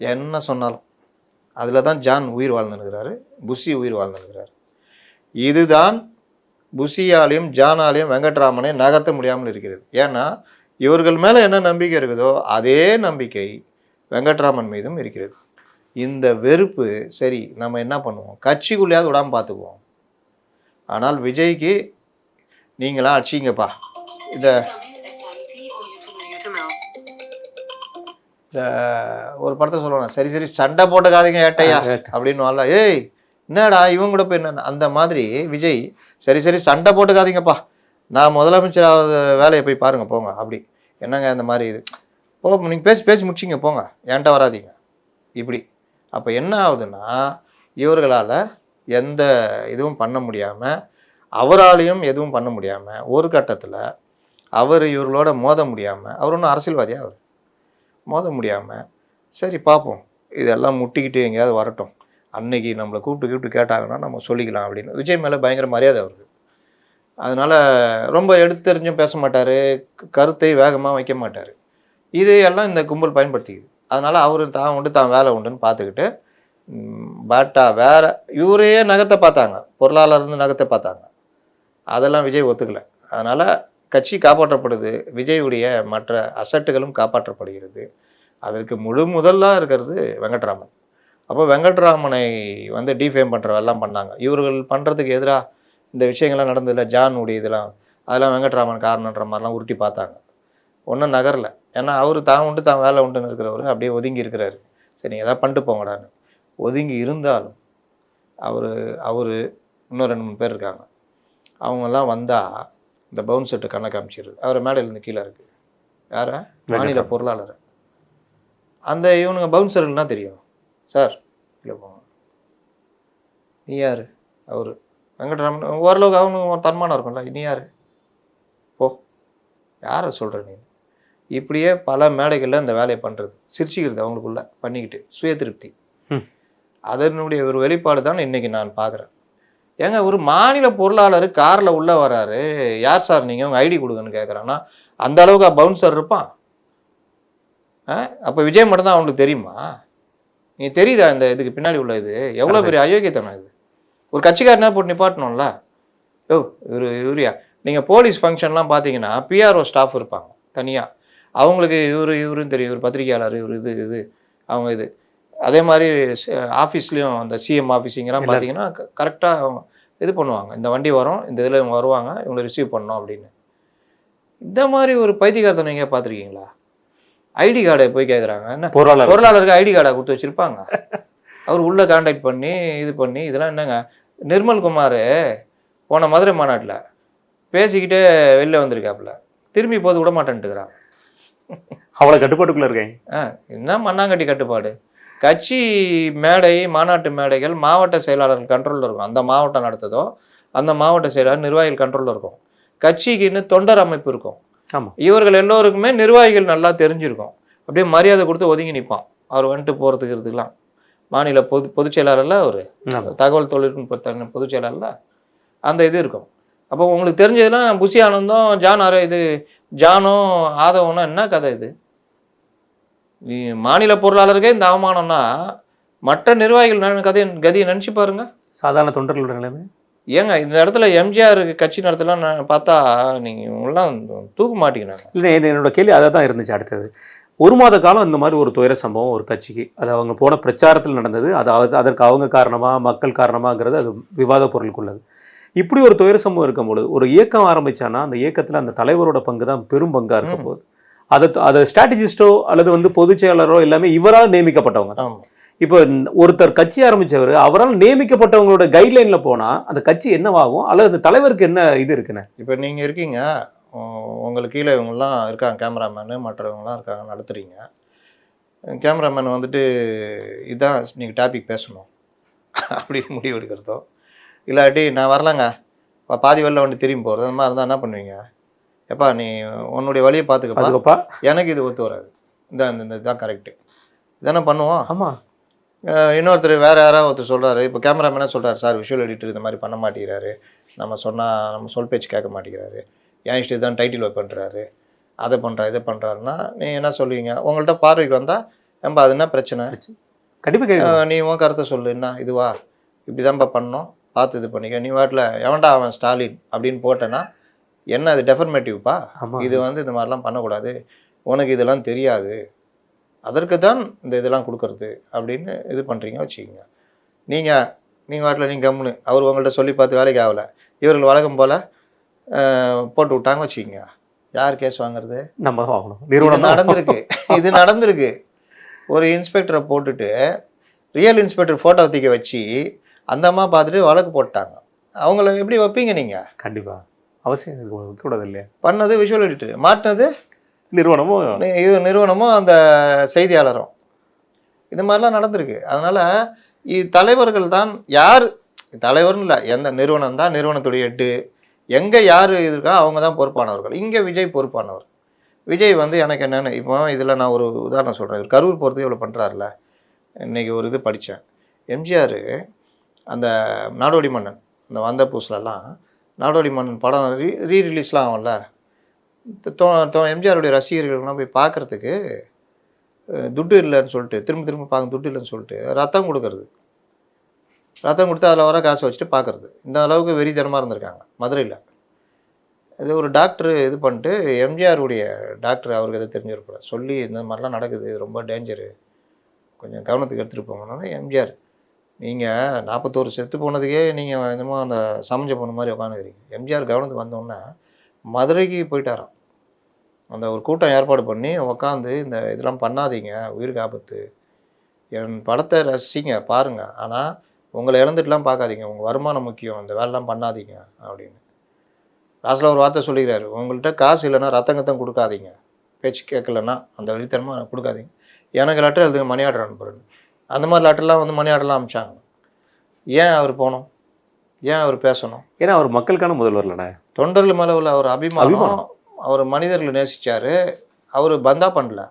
என்ன சொன்னாலும். அதில் தான் ஜான் உயிர் வாழ்ந்துருக்கிறாரு, புஷி உயிர் வாழ்ந்துருக்கிறாரு. இதுதான் புஷியாலையும் ஜானாலையும் வெங்கட்ராமனை நகர்த்த முடியாமல் இருக்கிறது. ஏன்னா இவர்கள் மேலே என்ன நம்பிக்கை இருக்குதோ அதே நம்பிக்கை வெங்கட்ராமன் மீதும் இருக்கிறது. இந்த வெறுப்பு சரி, நம்ம என்ன பண்ணுவோம், கட்சிக்குள்ளேயாவது விடாமல் பார்த்துக்குவோம். ஆனால் விஜய்க்கு நீங்களாம் அடிச்சிங்கப்பா, இந்த ஒரு படத்தை சொல்லுவாங்க, சரி சரி சண்டை போட்டுக்காதீங்க ஏட்டையா அப்படின்னு வரல. ஏய் என்னடா இவங்க கூட போய் என்ன, அந்த மாதிரி விஜய் சரி சரி சண்டை போட்டுக்காதீங்கப்பா, நான் முதலமைச்சராவது வேலையை போய் பாருங்க போங்க. அப்படி என்னங்க இந்த மாதிரி இது நீங்கள் பேசி முடிச்சிங்க போங்க, ஏன்ட்ட வராதிங்க இப்படி. அப்போ என்ன ஆகுதுன்னா இவர்களால் எந்த இதுவும் பண்ண முடியாமல் அவராலையும் எதுவும் பண்ண முடியாமல் ஒரு கட்டத்தில் அவர் இவர்களோட மோத முடியாமல், அவர் ஒன்றும் அரசியல்வாதியா, அவர் மோத முடியாமல் சரி பார்ப்போம், இதெல்லாம் முட்டிக்கிட்டு எங்கேயாவது வரட்டும், அன்னைக்கு நம்மளை கூப்பிட்டு கேட்டாங்கன்னா நம்ம சொல்லிக்கலாம் அப்படின்னு. விஜய் மேலே பயங்கர மரியாதை அவருக்கு. அதனால் ரொம்ப எடுத்தெறிஞ்சும் பேச மாட்டார், கருத்தை வேகமாக வைக்க மாட்டார். இதையெல்லாம் இந்த கும்பல் பயன்படுத்திக்குது. அதனால் அவர் தான் உண்டு தான் வேலை உண்டுன்னு பார்த்துக்கிட்டு பாட்டா வேற இவரையே நகர்த்த பார்த்தாங்க, பொருளாளர் இருந்து நகர்த்த பார்த்தாங்க. அதெல்லாம் விஜய் ஒத்துக்கலை. அதனால் கட்சி காப்பாற்றப்படுது, விஜயுடைய மற்ற அசட்டுகளும் காப்பாற்றப்படுகிறது. அதற்கு முழு முதலாக இருக்கிறது வெங்கட்ராமன். அப்போ வெங்கட்ராமனை வந்து டிஃபேம் பண்ணுற எல்லாம் பண்ணாங்க. இவர்கள் பண்ணுறதுக்கு எதிராக இந்த விஷயங்கள்லாம் நடந்ததில்ல, ஜானுடைய இதெல்லாம், அதெல்லாம் வெங்கட்ராமன் காரணன்ற மாதிரிலாம் உருட்டி பார்த்தாங்க. ஒன்றும் நகரல. ஏன்னா அவர் தான் உண்டு தான் வேலை உண்டுன்னு இருக்கிறவர் அப்படியே ஒதுங்கி இருக்கிறாரு. சரி நீங்கள் எதாவது பண்ணிட்டு போங்கடான்னு ஒதுங்கி இருந்தாலும் அவர் இன்னும் 2-3 பேர் இருக்காங்க. அவங்கெல்லாம் வந்தால் இந்த பவுன் செட்டு கண்ணை காமிச்சிருது. அவர் மேடையிலேருந்து கீழே இருக்குது யாரை, மாநில பொருளாளர். அந்த இவனுங்க பவுன்சருன்னா தெரியும், சார் இல்லை போங்க, நீ யார், அவர் வெங்கட்ராமன் ஓரளவுக்கு அவனுக்கு தன்மானம் இருக்கும்ல, நீ யார் போ, யாரை சொல்கிற நீ. இப்படியே பல மேடைகளில் இந்த வேலையை பண்ணுறது, சிரிச்சுக்கிறது அவங்களுக்குள்ள பண்ணிக்கிட்டு சுய திருப்தி. அதனுடைய ஒரு வெளிப்பாடு தான் இன்னைக்கு நான் பார்க்குறேன். ஏங்க ஒரு மாநில பொருளாளர் காரில் உள்ளே வராரு, யார் சார் நீங்கள் உங்கள் ஐடி கொடுங்கன்னு கேட்குறான்னா அந்த அளவுக்கு பவுன்சர் இருப்பான். அப்போ விஜய் மட்டும்தான் அவங்களுக்கு தெரியுமா? நீ தெரியுதா இந்த இதுக்கு பின்னாடி உள்ள இது எவ்வளோ பெரிய அயோக்கியத்தனம் இது? ஒரு கட்சிக்காரனா போட்டு நிப்பாட்டணும்ல. இவரியா நீங்கள் போலீஸ் ஃபங்க்ஷன்லாம் பார்த்தீங்கன்னா பிஆர்ஓ ஸ்டாஃப் இருப்பாங்க தனியாக, அவங்களுக்கு இவருன்னு தெரியும், இவர் பத்திரிகையாளர், இவர் இது அவங்க இது. அதே மாதிரி ஆஃபீஸ்லேயும் அந்த சிஎம் ஆஃபீஸுங்கெல்லாம் பார்த்தீங்கன்னா கரெக்டாக இது பண்ணுவாங்க, இந்த வண்டி வரும், இந்த இதில் இவங்க வருவாங்க, இவங்களை ரிசீவ் பண்ணோம் அப்படின்னு. இந்த மாதிரி ஒரு பைத்தியக்காரத்தை நீங்கள் பார்த்துருக்கீங்களா? ஐடி கார்டை போய் கேட்குறாங்க, என்ன பொருளாளருக்கு ஐடி கார்டை கொடுத்து வச்சுருப்பாங்க. அவர் உள்ளே கான்டாக்ட் பண்ணி இது பண்ணி இதெல்லாம் என்னங்க. நிர்மல்குமார் போன மதுரை மாநாட்டில் பேசிக்கிட்டே வெளில வந்திருக்காப்புல, திரும்பி போது விட மாட்டேன்ட்டுக்கிறான். அவ்வளோ கட்டுப்பாட்டுக்குள்ளே இருக்கேன். என்ன மண்ணாங்கட்டி கட்டுப்பாடு? கட்சி மேடை, மாநாட்டு மேடைகள் மாவட்ட செயலாளர்கள் கண்ட்ரோலில் இருக்கும். அந்த மாவட்டம் நடத்துதோ அந்த மாவட்ட செயலாளர் நிர்வாகிகள் கண்ட்ரோலில் இருக்கும். கட்சிக்குன்னு தொண்டர் அமைப்பு இருக்கும். ஆமாம், இவர்கள் எல்லோருக்குமே நிர்வாகிகள் நல்லா தெரிஞ்சிருக்கும். அப்படியே மரியாதை கொடுத்து ஒதுங்கி நிற்பான் அவர் வந்துட்டு போகிறதுக்கு இருக்குலாம். மாநில பொதுச் செயலாளர்ல அவர் தகவல் தொழில்நுட்ப பொதுச் செயலாளர்ல அந்த இது இருக்கும். அப்போ உங்களுக்கு தெரிஞ்சதுலாம் புஷி ஆனந்தம், ஜான் இது ஜானோ ஆதவனா என்ன கதை இது? மாநில பொருளாளருக்கே இந்த அவமானம்னா மற்ற நிர்வாகிகள் கதையை நினச்சி பாருங்க. சாதாரண தொண்டர்களோட நிலைமை ஏங்க இந்த இடத்துல எம்ஜிஆர் கட்சி நடத்தலாம் பார்த்தா நீங்கள் இவங்கெல்லாம் தூக்க மாட்டேங்கிறாங்க. இல்லை, என்னோட கேள்வி அதை தான் இருந்துச்சு. அடுத்தது 1 மாத காலம் இந்த மாதிரி ஒரு துயர சம்பவம் ஒரு கட்சிக்கு, அது அவங்க போன பிரச்சாரத்தில் நடந்தது, அதற்கு அவங்க காரணமா மக்கள் காரணமாங்கிறது அது விவாத பொருளுக்குள்ளது. இப்படி ஒரு துயர சம்பவம் இருக்கும்போது ஒரு இயக்கம் ஆரம்பிச்சானா அந்த இயக்கத்தில் அந்த தலைவரோட பங்கு தான் பெரும் பங்காக இருக்கும் போது அதை ஸ்ட்ராட்டஜிஸ்டோ அல்லது பொதுச் செயலரோ எல்லாமே இவரால் நியமிக்கப்பட்டவங்க. இப்போ ஒருத்தர் கட்சி ஆரம்பிச்சவர் அவரால் நியமிக்கப்பட்டவங்களோட கைட்லைன்ல போனா அந்த கட்சி என்னவாகும், அல்லது அந்த தலைவருக்கு என்ன இது இருக்குன்னு? இப்போ நீங்க இருக்கீங்க, உங்களுக்கு கீழே இவங்கெல்லாம் இருக்காங்க, கேமராமேனு மற்றவங்கலாம் இருக்காங்க, நடத்துறீங்க. கேமராமேன் வந்துட்டு இதான் நீங்கள் டாபிக் பேசணும் அப்படின்னு முடிவு எடுக்கிறதோ, இல்லாட்டி நான் வரலங்க பாதி வெளில வந்து திரும்பி போகிறது, அந்த மாதிரி இருந்தால் என்ன பண்ணுவீங்க? எப்பா நீ உன்னுடைய வழியை பார்த்துக்கப்பா, எனக்கு இது ஒத்து வராது, இந்த இதுதான் கரெக்டு, இதானே பண்ணுவோம். ஆமாம். இன்னொருத்தர் வேறு யாராவது ஒருத்தர் சொல்கிறாரு, இப்போ கேமராமேனாக சொல்கிறார், சார் விஷுவல் எடிட்டர் இந்த மாதிரி பண்ண மாட்டேங்கிறாரு, நம்ம சொல் பேச்சு கேட்க மாட்டேங்கிறாரு, ஏன் இஷ்டம் தான் டைட்டில் ஒர்க் பண்ணுறாரு, அதை பண்ணுறா இதை பண்ணுறாருன்னா நீங்கள் என்ன சொல்லுவீங்க? உங்கள்கிட்ட பார்வைக்கு வந்தால் ஏன்பா அது என்ன பிரச்சனை, கண்டிப்பாக நீ உன் கருத்தை சொல்லு, என்ன இதுவா இப்படி தான்ப்பா பண்ணோம், பார்த்து இது பண்ணிக்க, நீ வாட்டில் எவன்டா அவன் ஸ்டாலின் அப்படின்னு போட்டேன்னா என்ன அது டெஃபர்மேட்டிவ்ப்பா, இது இந்த மாதிரிலாம் பண்ணக்கூடாது, உனக்கு இதெல்லாம் தெரியாது, அதற்கு தான் இந்த இதெல்லாம் கொடுக்கறது அப்படின்னு இது பண்ணுறீங்க வச்சுக்கோங்க. நீங்கள் வாட்டில் நீங்கள் கம்முன்னு, அவர் உங்கள்கிட்ட சொல்லி பார்த்து வேலைக்கு ஆகலை, இவர்கள் வழக்கம் போல் போட்டு விட்டாங்க வச்சுக்கோங்க, யார் கேஸ் வாங்குறது? நம்ம வாங்கணும். இது நடந்திருக்கு. ஒரு இன்ஸ்பெக்டரை போட்டுட்டு ரியல் இன்ஸ்பெக்டர் ஃபோட்டோ தூக்கி வச்சு அந்த அம்மா பார்த்துட்டு வழக்கு போட்டாங்க. அவங்கள எப்படி வைப்பீங்க நீங்கள்? கண்டிப்பாக அவசியம் கூடாது இல்லையா? பண்ணது விஷுவல் எடிட்டர், மாட்டினது நிறுவனமும் அந்த செய்தியாளரும். இந்த மாதிரிலாம் நடந்திருக்கு. அதனால் தலைவர்கள் தான் யார் தலைவர்னு இல்லை, எந்த நிறுவனம் தான் நிறுவனத்துடைய ஹெட்டு, எங்கே யார் இருக்கா அவங்க தான் பொறுப்பானவர்கள். இங்கே விஜய் பொறுப்பானவர். விஜய் வந்து எனக்கு என்னென்னு இப்போ இதில் நான் ஒரு உதாரணம் சொல்கிறேன். கரூர் போகிறதுக்கு இவ்வளோ பண்ணுறாருல. இன்றைக்கி ஒரு இது படித்தேன். எம்ஜிஆர் அந்த நாடோடி மன்னன் அந்த வந்த புதுசுலலாம் நாடோடி மன்னன் படம் ரீரிலீஸ்லாம் ஆகும்ல, எம்ஜிஆருடைய ரசிகர்கள்லாம் போய் பார்க்குறதுக்கு துட்டு இல்லைன்னு சொல்லிட்டு திரும்ப பார்க்க துட்டு இல்லைன்னு சொல்லிட்டு ரத்தம் கொடுக்கறது, ரத்தம் கொடுத்து அதில் வர காசை வச்சுட்டு பார்க்குறது. இந்த அளவுக்கு வெறித்தனமாக இருந்திருக்காங்க மதுரையில். இது ஒரு டாக்டர் இது பண்ணிட்டு எம்ஜிஆருடைய டாக்டர் அவருக்கு எதை தெரிஞ்சிருப்பார் சொல்லி இந்த மாதிரிலாம் நடக்குது, ரொம்ப டேஞ்சரு, கொஞ்சம் கவனத்துக்கு எடுத்துகிட்டு போங்கன்னு. எம்ஜிஆர் நீங்கள் 41 செத்து போனதுக்கே நீங்கள் என்னமோ அந்த சமைஞ்ச போன மாதிரி உட்காந்துக்கிறீங்க. எம்ஜிஆர் கவனத்துக்கு வந்தோடனே மதுரைக்கு போயிட்டாராம். அந்த ஒரு கூட்டம் ஏற்பாடு பண்ணி உக்காந்து இந்த இதெல்லாம் பண்ணாதீங்க, உயிருக்கு ஆபத்து, என் படத்தை ரசிங்க பாருங்கள், ஆனால் உங்களை இழந்துட்டுலாம் பார்க்காதீங்க, உங்கள் வருமானம் முக்கியம், இந்த வேலைலாம் பண்ணாதீங்க அப்படின்னு. லாஸ்ட்டில் ஒரு வார்த்தை சொல்லிக்கிறாரு, உங்கள்கிட்ட காசு இல்லைன்னா ரத்தங்கத்தம் கொடுக்காதீங்க, பேச்சு கேட்கலன்னா அந்த வழித்தனமாக கொடுக்காதீங்க, எனக்கு லெட்டர் எழுதுங்க மணி ஆர்டர் அனுப்புறேன்னு. அந்த மாதிரி லெட்டர்லாம் வந்து மணி ஆர்டர்லாம் அனுப்பிச்சாங்க. ஏன் அவர் போகணும், ஏன் அவர் பேசணும்? ஏன்னா அவர் மக்களுக்கான முதல்வர் இல்லைண்ணே. தொண்டர்கள் மேலே உள்ள அவர் அபிமானம், அவர் மனிதர்களை நேசித்தார். அவர் பந்தா பண்ணல,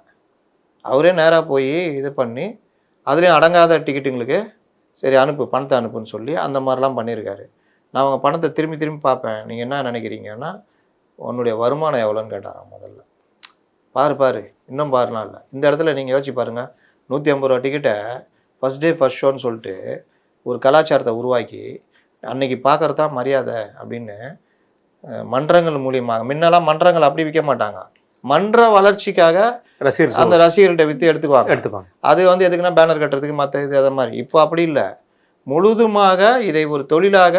அவரே நேராக போய் இது பண்ணி அதுலேயும் அடங்காத டிக்கெட்டுங்களுக்கு சரி அனுப்பு, பணத்தை அனுப்புன்னு சொல்லி அந்த மாதிரிலாம் பண்ணியிருக்காரு. நான் அவங்க பணத்தை திரும்பி பார்ப்பேன், நீங்கள் என்ன நினைக்கிறீங்கன்னா உன்னுடைய வருமானம் எவ்வளோன்னு கேட்டாராம் முதல்ல. பாரு இன்னும் பாருலாம் இல்லை. இந்த இடத்துல நீங்கள் யோசிச்சு பாருங்கள், 150 ரூபா டிக்கெட்டை ஃபஸ்ட் டே ஃபஸ்ட் ஷோன்னு சொல்லிட்டு ஒரு கலாச்சாரத்தை உருவாக்கி அன்னைக்கு பார்க்கறது தான் மரியாதை அப்படின்னு மன்றங்கள் மூலியமாக, முன்னெல்லாம் மன்றங்கள் அப்படி விற்க மாட்டாங்க, மன்ற வளர்ச்சிக்காக அந்த ரசிகர்கள்ட்ட விற்று எடுத்துக்குவாங்க. அது வந்து எதுக்குன்னா பேனர் கட்டுறதுக்கு மற்ற இது அதை மாதிரி. இப்போ அப்படி இல்லை, முழுதுமாக இதை ஒரு தொழிலாக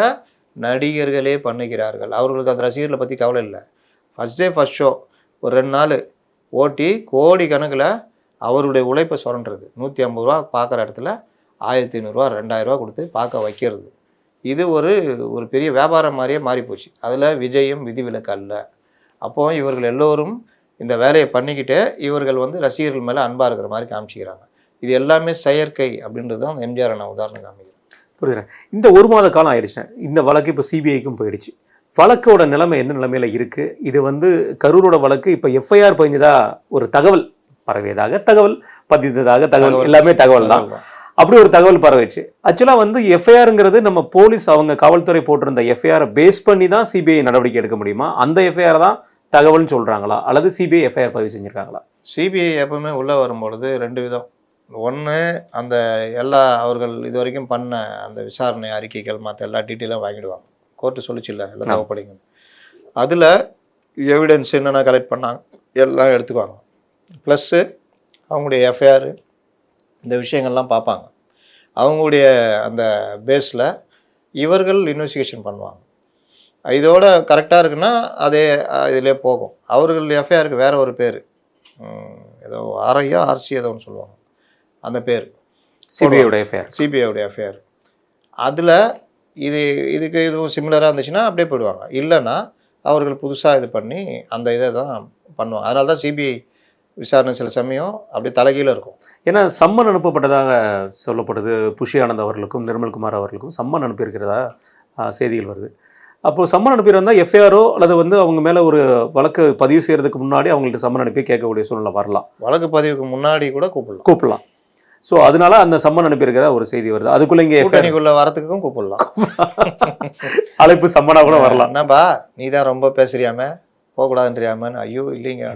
நடிகர்களே பண்ணுகிறார்கள். அவர்களுக்கு அந்த ரசிகர்களை பற்றி கவலை இல்லை. ஃபஸ்ட் டே ஃபஸ்ட் ஷோ ஒரு 2 நாள் ஓட்டி கோடி கணக்கில் அவருடைய உழைப்பை சுரண்டுறது. 150 ரூபா பார்க்குற இடத்துல 1500 ரூபா 2000 ரூபா கொடுத்து பார்க்க வைக்கிறது. இது ஒரு பெரிய வியாபாரம் மாதிரியே மாறிப்போச்சு. அதில் விஜயும் விதிவிலக்கு அல்ல. அப்போ இவர்கள் எல்லோரும் இந்த வேலையை பண்ணிக்கிட்டு இவர்கள் வந்து ரசிகர்கள் மேலே அன்பாக இருக்கிற மாதிரி காமிச்சிக்கிறாங்க. இது எல்லாமே செயற்கை அப்படின்றது தான் எம்ஜிஆர் நான் உதாரணம் காமிக்கிறேன். புரியுறேன். இந்த 1 மாத காலம் ஆயிடுச்சு, இந்த வழக்கு இப்போ சிபிஐக்கும் போயிடுச்சு. வழக்கோட நிலைமை என்ன நிலைமையில இருக்கு? இது வந்து கரூரோட வழக்கு இப்போ எஃப்ஐஆர் பதிஞ்சதா ஒரு தகவல் பரவியதாக, தகவல் பதிந்ததாக, தகவல் எல்லாமே தகவல் தான். அப்படி ஒரு தகவல் பரவிச்சு. ஆக்சுவலாக வந்து எஃப்ஐஆருங்கிறது நம்ம போலீஸ் அவங்க காவல்துறை போட்டிருந்த எஃப்ஐஆரை பேஸ் பண்ணி தான் சிபிஐ நடவடிக்கை எடுக்க முடியுமா? அந்த எஃப்ஐஆர் தான் தகவல்னு சொல்கிறாங்களா, அல்லது சிபிஐ எஃப்ஐஆர் பதிவு செஞ்சுருக்காங்களா? சிபிஐ எப்பவுமே உள்ளே வரும்பொழுது 2 விதம். ஒன்று, அந்த அவர்கள் இது வரைக்கும் பண்ண அந்த விசாரணை அறிக்கைகள் மற்ற எல்லா டீட்டெயிலும் வாங்கிடுவாங்க. கோர்ட்டு சொல்லிச்சு இல்லை எல்லாம் தேவைப்படுங்க. அதில் எவிடன்ஸ் என்னென்ன கலெக்ட் பண்ணாங்க எல்லாம் எடுத்துக்குவாங்க. ப்ளஸ்ஸு அவங்களுடைய எஃப்ஐஆர் இந்த விஷயங்கள்லாம் பார்ப்பாங்க. அவங்களுடைய அந்த பேஸில் இவர்கள் இன்வெஸ்டிகேஷன் பண்ணுவாங்க. இதோட கரெக்டாக இருக்குன்னா அதே இதிலே போகும். அவர்கள் எஃப்ஐஆருக்கு வேறு ஒரு பேர், ஏதோ ஆர்ஐயா ஆர்சி ஏதோ ஒன்று சொல்லுவாங்க, அந்த பேர் சிபிஐயோடைய எஃப்ஐஆர். அதில் இதுக்கு இதுவும் சிமிலராக இருந்துச்சுன்னா அப்படியே போயிடுவாங்க. இல்லைன்னா அவர்கள் புதுசாக இது பண்ணி அந்த இதை தான் பண்ணுவாங்க. அதனால தான் சிபிஐ விசாரணை சில சமயம் அப்படியே தலைகீழ இருக்கும். ஏன்னா சம்மன் அனுப்பப்பட்டதாக சொல்லப்படுது. புஷி ஆனந்த் அவர்களுக்கும் நிர்மல்குமார் அவர்களுக்கும் சம்மன் அனுப்பியிருக்கிறதா செய்திகள் வருது. அப்போது சம்மன் அனுப்பியிருந்தால் எஃப்ஐஆரோ அல்லது வந்து அவங்க மேலே ஒரு வழக்கு பதிவு செய்கிறதுக்கு முன்னாடி அவங்கள்ட்ட சம்மன் அனுப்பி கேட்கக்கூடிய சூழ்நிலை வரலாம். வழக்கு பதிவுக்கு முன்னாடி கூட கூப்பிடலாம். ஸோ அதனால அந்த சம்மன் அனுப்பியிருக்கிற ஒரு செய்தி வருது. அதுக்குள்ள இங்கே கூட்டணிக்குள்ள வரத்துக்கும் கூப்பிடலாம், அழைப்பு சம்மனா கூட வரலாம். என்னப்பா நீ தான் ரொம்ப பேசுறியாம போகக்கூடாதுன்றியாமன்னு. ஐயோ இல்லைங்க,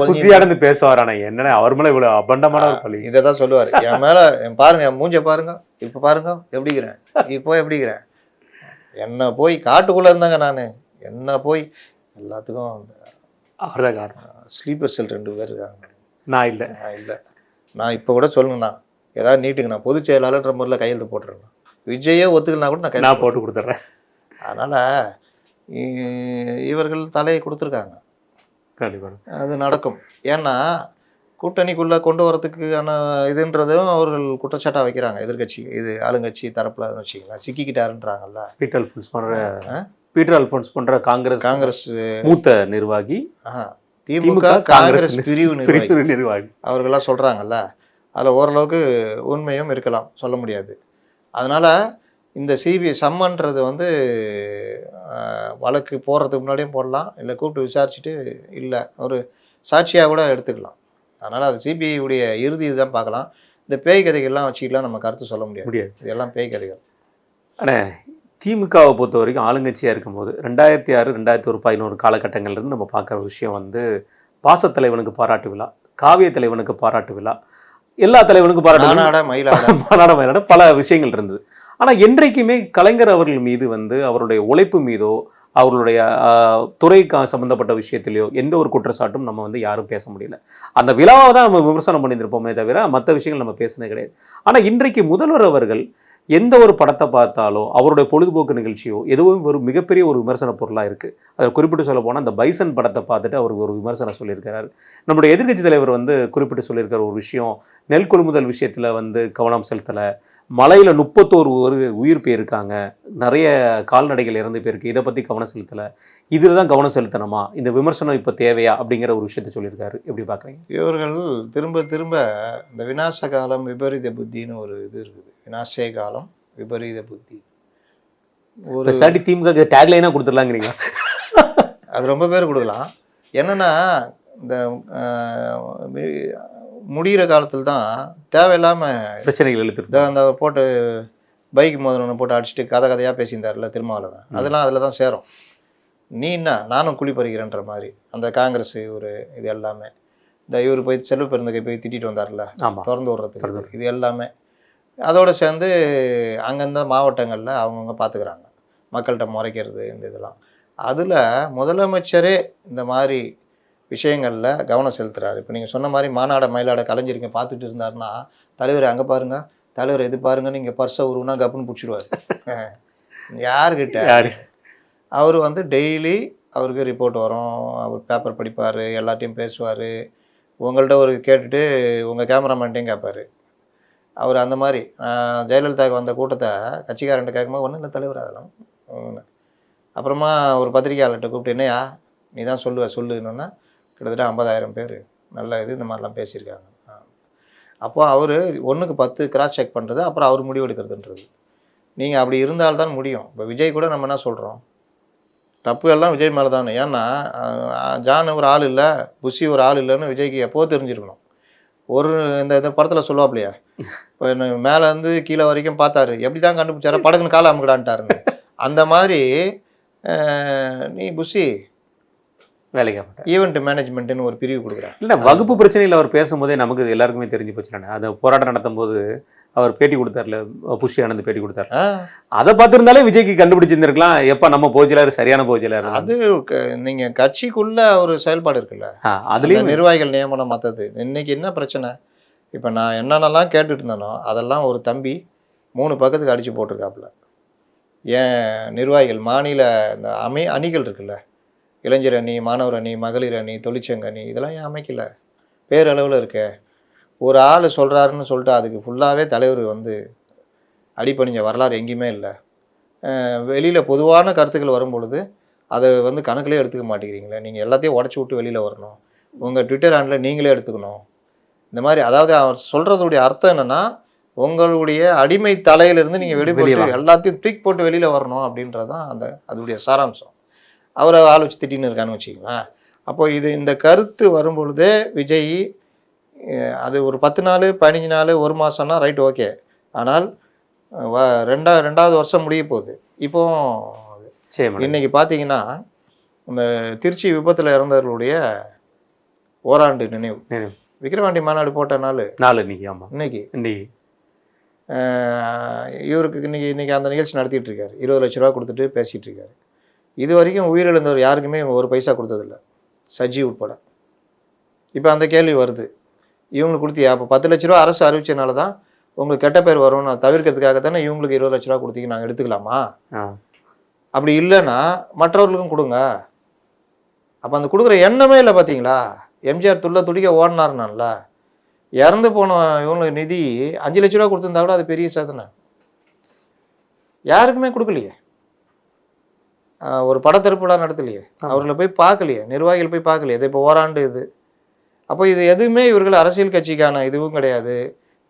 புசியாடந்து பேசுவார். ஆனால் என்னன்னா அவர் மேலே இவ்வளோ அபண்டமான ஒரு பழி. இதை தான் சொல்லுவார். என் மேலே பாருங்க, மூஞ்ச பாருங்க, இப்போ பாருங்க எப்படிக்கிறேன், இப்போ எப்படிக்கிறேன், என்ன போய் காட்டுக்குள்ளே இருந்தாங்க, நான் என்ன போய் எல்லாத்துக்கும் அவர்தான் காரணம். ஸ்லீப்பர் செல் 2 பேர் இருக்காங்க. நான் இல்லை நான் இப்போ கூட சொல்லணும்ண்ணா, ஏதாவது நீட்டுக்கு நான் பொதுச் செயலாளர்ன்ற முறையில் கையெழுத்து போட்டுருந்தேன். விஜயே ஒத்துக்கலனா கூட நான் போட்டு கொடுத்துட்றேன். அதனால் இவர்கள் தலையை கொடுத்துருக்காங்க. கண்டிப்பாக அது நடக்கும். ஏன்னா கூட்டணிக்குள்ளே கொண்டு வரதுக்கான இதுன்றதும் அவர்கள் குற்றச்சாட்டாக வைக்கிறாங்க. எதிர்கட்சி இது ஆளுங்கட்சி தரப்பில் வச்சுக்கலாம், சிக்கிக்கிட்டாருன்றாங்கல்ல. பீட்டர் அல்ஃபோன்ஸ் போன்ற காங்கிரஸ் மூத்த நிர்வாகி, திமுக காங்கிரஸ் பிரிவு நிர்வாகி அவர்கள்லாம் சொல்கிறாங்கல்ல. அதில் ஓரளவுக்கு உண்மையும் இருக்கலாம், சொல்ல முடியாது. அதனால் இந்த சிபிஐ சம்மன்றது வந்து வழக்கு போடுறதுக்கு முன்னாடியும் போடலாம், இல்லை கூப்பிட்டு விசாரிச்சுட்டு இல்லை ஒரு சாட்சியாக கூட எடுத்துக்கலாம். அதனால் அது சிபிஐ உடைய இறுதி இதுதான் பார்க்கலாம். இந்த பேய் கதைகள்லாம் வச்சுக்கலாம் நம்ம கருத்து சொல்ல முடியாது. இதெல்லாம் பேய் கதைகள். ஆனால் திமுகவை பொறுத்த வரைக்கும் ஆளுங்கட்சியாக இருக்கும்போது 2006, 2011 காலகட்டங்கள்லேருந்து நம்ம பார்க்குற விஷயம் வந்து பாசத்தலைவனுக்கு பாராட்டு விழா, காவிய தலைவனுக்கு பாராட்டு விழா, எல்லா தலைவனுக்கும் பாராட்டு மானாட மயிலாட பல விஷயங்கள் இருந்தது. ஆனால் என்றைக்குமே கலைஞர் அவர்கள் மீது வந்து அவருடைய உழைப்பு மீதோ அவர்களுடைய துறைக்கு சம்மந்தப்பட்ட விஷயத்திலையோ எந்த ஒரு குற்றச்சாட்டும் நம்ம வந்து யாரும் பேச முடியல. அந்த விழாவை தான் நம்ம விமர்சனம் பண்ணியிருப்போமே தவிர மற்ற விஷயங்கள் நம்ம பேசினது கிடையாது. ஆனால் இன்றைக்கு முதல்வர் அவர்கள் எந்த ஒரு படத்தை பார்த்தாலோ அவருடைய பொழுதுபோக்கு நிகழ்ச்சியோ எதுவும் ஒரு மிகப்பெரிய ஒரு விமர்சன பொருளாக இருக்குது. அதை குறிப்பிட்டு சொல்ல போனால் அந்த பைசன் படத்தை பார்த்துட்டு அவருக்கு ஒரு விமர்சனம் சொல்லியிருக்கிறார். நம்முடைய எதிர்க்கட்சி தலைவர் வந்து குறிப்பிட்டு சொல்லியிருக்கிற ஒரு விஷயம், நெல் கொள்முதல் விஷயத்தில் வந்து கவனம் செலுத்தலை, மலையில் 31 உயிர் போயிருக்காங்க, நிறைய கால்நடைகள் இறந்து போயிருக்கு, இதை பற்றி கவனம் செலுத்தலை, இதில் தான் கவனம் செலுத்தணுமா, இந்த விமர்சனம் இப்போ தேவையா அப்படிங்கிற ஒரு விஷயத்த சொல்லியிருக்காரு. எப்படி பார்க்குறீங்க? இவர்கள் திரும்ப திரும்ப இந்த விநாச காலம் விபரீத புத்தின்னு ஒரு இது இருக்குது. விநாசே காலம் விபரீத புத்தி ஒரு சாட்டி திமுக டேக்லைனாக கொடுத்துடலாங்கிறீங்களா? அது ரொம்ப பேர் கொடுக்கலாம். என்னன்னா இந்த முடிகிற காலத்தில் தான் தேவையில்லாமல் பிரச்சனைகள் எழுத்துட்டு அந்த போட்டு பைக் மோதனொன்று போட்டு அடிச்சுட்டு கதையாக பேசியிருந்தார்ல திருமாவளவன், அதெல்லாம் அதில் தான் சேரும். நீ என்ன நானும் குழி பறிக்கிறேன்ற மாதிரி அந்த காங்கிரஸ் ஒரு இது எல்லாமே இந்த இவர் போய் செல்வ பெருந்தகை போய் திட்டிட்டு வந்தார்ல திறந்து விடுறதுக்கு, இது எல்லாமே அதோடு சேர்ந்து அங்கந்த மாவட்டங்களில் அவங்கவுங்க பார்த்துக்கிறாங்க மக்கள்கிட்ட முறைக்கிறது இந்த இதெல்லாம். அதில் முதலமைச்சரே இந்த மாதிரி விஷயங்களில் கவனம் செலுத்துறாரு. இப்போ நீங்கள் சொன்ன மாதிரி மாநாட மயிலாட கலைஞருங்க பார்த்துட்டு இருந்தாருன்னா, தலைவர் அங்கே பாருங்க, தலைவர் எது பாருங்க, நீங்கள் பர்ஸை உருவுனா கப்புன்னு பிடிச்சிடுவார். யாருக்கிட்ட அவர் வந்து டெய்லி அவருக்கு ரிப்போர்ட் வரும், அவர் பேப்பர் படிப்பார், எல்லாத்தையும் பேசுவார், உங்கள்கிட்ட ஒரு கேட்டுட்டு உங்கள் கேமராமேன்ட்டையும் கேட்பார். அவர் அந்த மாதிரி ஜெயலலிதாவுக்கு வந்த கூட்டத்தை கட்சிக்காரன்ட்ட கேட்கும்போது ஒன்றும் இல்லை தலைவர் அதெல்லாம். அப்புறமா ஒரு பத்திரிகையாளர்கிட்ட கூப்பிட்டு என்னையா நீ தான் சொல்லுன்னா கிட்டத்தட்ட 50,000 பேர் நல்ல இது இந்த மாதிரிலாம் பேசியிருக்காங்க. அப்போ அவர் 1க்கு 10 கிராஸ் செக் பண்ணுறது, அப்புறம் அவர் முடிவு எடுக்கிறதுன்றது. நீங்கள் அப்படி இருந்தால்தான் முடியும். இப்போ விஜய் கூட நம்ம என்ன சொல்கிறோம், தப்பு எல்லாம் விஜய் மேலே தானே. ஏன்னா ஜான் ஒரு ஆள் இல்லை, புஷி ஒரு ஆள் இல்லைன்னு விஜய்க்கு எப்போ தெரிஞ்சிருக்கணும். ஒரு இந்த படத்தில் சொல்லுவாப்லையா, இப்போ மேலேருந்து கீழே வரைக்கும் பார்த்தாரு, எப்படி தான் கண்டுபிடிச்சாரா, படகுன்னு காலை அமுக்கடான்ட்டாருன்னு. அந்த மாதிரி நீ புஷி வேலைக்கு ஈவெண்ட் மேனேஜ்மெண்ட்னு ஒரு பிரிவு கொடுக்குறாங்க. இல்லை வகுப்பு பிரச்சனையில் அவர் பேசும்போதே நமக்கு எல்லாருக்குமே தெரிஞ்சு போச்சுண்ணே. அந்த போராட்டம் நடத்தும் போது அவர் பேட்டி கொடுத்தார்ல, புஷி ஆனந்த் பேட்டி கொடுத்தாரு, அதை பார்த்துருந்தாலே விஜய்க்கு கண்டுபிடிச்சிருந்துருக்கலாம் எப்போ நம்ம போஜிலாரு சரியான போஜிலாரு. அது நீங்கள் கட்சிக்குள்ள ஒரு செயல்பாடு இருக்குல்ல, அதுலேயும் நிர்வாகிகள் நியமனம் மற்றது. இன்னைக்கு என்ன பிரச்சனை, இப்போ நான் என்னென்னலாம் கேட்டுட்டு இருந்தேனோ அதெல்லாம் ஒரு தம்பி 3 பக்கத்துக்கு அடித்து போட்டிருக்காப்புல. ஏன் நிர்வாகிகள் மாநில இந்த அணிகள் இருக்குல்ல, இளைஞர் அணி, மாணவர் அணி, மகளிர் அணி, தொழிற்சங்க அணி, இதெல்லாம் ஏன் அமைக்கல, பேரளவில் இருக்க ஒரு ஆள் சொல்கிறாருன்னு சொல்லிட்டு அதுக்கு ஃபுல்லாகவே தலைவர் வந்து அடிப்பணிஞ்ச வரலாறு எங்கேயுமே இல்லை. வெளியில் பொதுவான கருத்துக்கள் வரும்பொழுது அதை வந்து கணக்கிலே எடுத்துக்க மாட்டேங்கிறீங்களே. நீங்கள் எல்லாத்தையும் உடச்சி விட்டு வெளியில் வரணும், உங்கள் ட்விட்டர் ஹேண்டில் நீங்களே எடுத்துக்கணும். இந்த மாதிரி அதாவது அவர் சொல்கிறதுடைய அர்த்தம் என்னென்னா, உங்களுடைய அடிமை தலையிலிருந்து நீங்கள் வெளிப்பட்டு எல்லாத்தையும் தூக்கி போட்டு வெளியில் வரணும் அப்படின்றது தான் அதோடைய சாராம்சம். அவரை ஆள் வச்சு திட்டின்னு இருக்கான்னு வச்சுக்கலாம். அப்போ இந்த கருத்து வரும்பொழுதே விஜய் அது ஒரு 10 நாள் 15 நாள் 1 மாதம்னா ரைட் ஓகே. ஆனால் ரெண்டாவது வருஷம் முடிய போகுது. இப்போ இன்னைக்கு பார்த்தீங்கன்னா இந்த திருச்சி விபத்தில் இறந்தவர்களுடைய ஓராண்டு நினைவு விக்கிரவாண்டி மாநாடு போட்ட நாள் இன்னைக்கு இவருக்கு இன்னைக்கு அந்த நிகழ்ச்சி நடத்திட்டு இருக்காரு. 20 லட்ச ரூபா கொடுத்துட்டு பேசிட்டு இருக்காரு. இது வரைக்கும் உயிரிழந்தவர் யாருக்குமே 1 பைசா கொடுத்ததில்லை, சஜி உட்பட. இப்போ அந்த கேள்வி வருது, இவங்களுக்கு கொடுத்தியா? அப்போ 10 லட்ச ரூபா அரசு அறிவிச்சனால தான் உங்களுக்கு கெட்ட பேர் வரும், நான் தவிர்க்கிறதுக்காக தானே இவங்களுக்கு 20 லட்ச ரூபா கொடுத்தீங்க, நாங்கள் எடுத்துக்கலாமா? அப்படி இல்லைன்னா மற்றவர்களுக்கும் கொடுங்க. அப்போ அந்த கொடுக்குற எண்ணமே இல்லை. பார்த்தீங்களா, எம்ஜிஆர் துடிக்க ஓடினார்னால இறந்து போன இவங்களுக்கு நிதி 5 லட்ச ரூபா கொடுத்துருந்தா கூட அது பெரிய சாதனை. யாருக்குமே கொடுக்கலையே, ஒரு படத்திருப்புலாம் நடத்தலையே, அவர்களை போய் பார்க்கலையே, நிர்வாகிகள் போய் பார்க்கலையே. இது இப்போ ஓராண்டு இது. அப்போ இது எதுவுமே இவர்கள் அரசியல் கட்சிக்கான இதுவும் கிடையாது.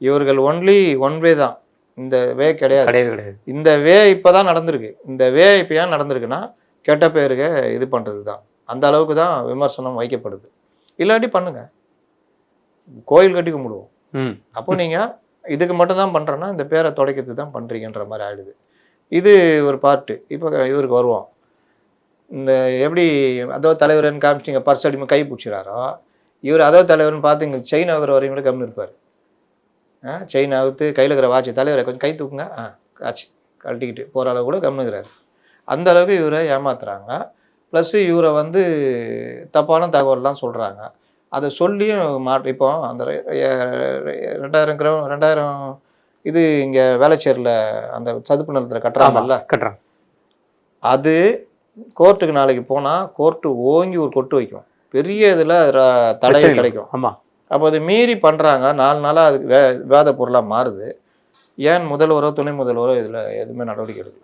இவர்கள் ஒன்லி ஒன் வே தான். இந்த வே கிடையாது. கிடையவே கிடையாது. இந்த வே இப்போ தான் நடந்திருக்கு. இந்த வே இப்போ ஏன் நடந்திருக்குன்னா கெட்ட பேருக்கு இது பண்ணுறது தான். அந்த அளவுக்கு தான் விமர்சனம் வைக்கப்படுது. இல்லாட்டி பண்ணுங்க, கோயில் கட்டி கும்பிடுவோம். அப்போ நீங்கள் இதுக்கு மட்டும் தான் பண்ணுறேன்னா இந்த பேரை துடைக்கிறதுக்கு தான் பண்ணுறீங்கன்ற மாதிரி ஆயிடுது. இது ஒரு பார்ட்டு. இப்போ இவருக்கு வருவோம். இந்த எப்படி அதோ தலைவர்னு காமிச்சிங்க பர்ஸ் அடிமை கை பிடிச்சிடாரோ, இவர் அதோ தலைவர்னு பார்த்து இங்கே செயின் ஆகிற வரையும் கூட கம்மி இருப்பார். செயின் அவுத்து கையில் இருக்கிற வாட்சி, தலைவரை கொஞ்சம் கை தூக்குங்க, ஆச்சு கழட்டிக்கிட்டு போகிற அளவு கூட கம்முங்கிறாரு. அந்த அளவுக்கு இவரை ஏமாத்துறாங்க. ப்ளஸ்ஸு இவரை வந்து தப்பான தகவல்லாம் சொல்கிறாங்க. அதை சொல்லியும் இப்போ அந்த 2000 இது இங்கே வேளச்சேரியில் அந்த சதுப்பு நிலத்தில் கட்டுறாங்கல்ல, கட்டுறாங்க. அது கோர்ட்டுக்கு நாளைக்கு போனால் கோர்ட்டு ஓங்கி ஒரு கொட்டு வைக்கும். பெரிய இதில் தடை கிடைக்கும். ஆமாம். அப்போ அது மீறி பண்ணுறாங்க. 4 நாளாக அதுக்கு விவாத பொருளாக மாறுது. ஏன் முதல்வரோ துணை முதல்வரோ இதில் எதுவுமே நடவடிக்கை எடுக்கல?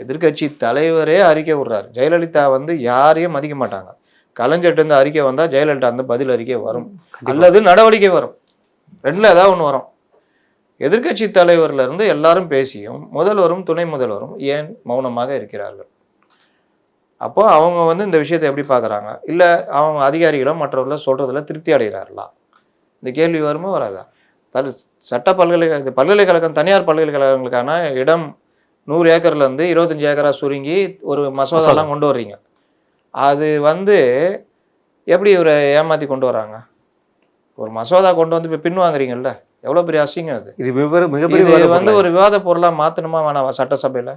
எதிர்கட்சி தலைவரே அறிக்கை விடுறாரு. ஜெயலலிதா வந்து யாரையும் மதிக்க மாட்டாங்க. கலைஞர்கிட்ட அறிக்கை வந்தால் ஜெயலலிதா அந்த பதில் அறிக்கை வரும், அல்லது நடவடிக்கை வரும். ரெண்டில் ஏதாவது ஒன்று வரும். எதிர்கட்சி தலைவர்ல இருந்து எல்லாரும் பேசியும் முதல்வரும் துணை முதல்வரும் ஏன் மௌனமாக இருக்கிறார்கள்? அப்போ அவங்க வந்து இந்த விஷயத்தை எப்படி பார்க்குறாங்க? இல்லை அவங்க அதிகாரிகளும் மற்றவர்கள சொல்கிறதுல திருப்தி அடைகிறார்களா? இந்த கேள்வி வருமா வராதா? சட்ட பல்கலைக்கழகம் தனியார் பல்கலைக்கழகங்களுக்கான இடம் 100 ஏக்கர்லேருந்து 25 ஏக்கரா சுருங்கி ஒரு மசோதாலாம் கொண்டு வர்றீங்க. அது வந்து எப்படி இவரை ஏமாற்றி கொண்டு வராங்க? ஒரு மசோதா கொண்டு வந்து இப்போ பின் வாங்குறீங்கல்ல, எவ்வளோ பெரிய அசிங்கம் அது. இது மிகப்பெரிய வந்து ஒரு விவாத பொருளாக மாற்றணுமா வேணாம்? சட்டசபையில்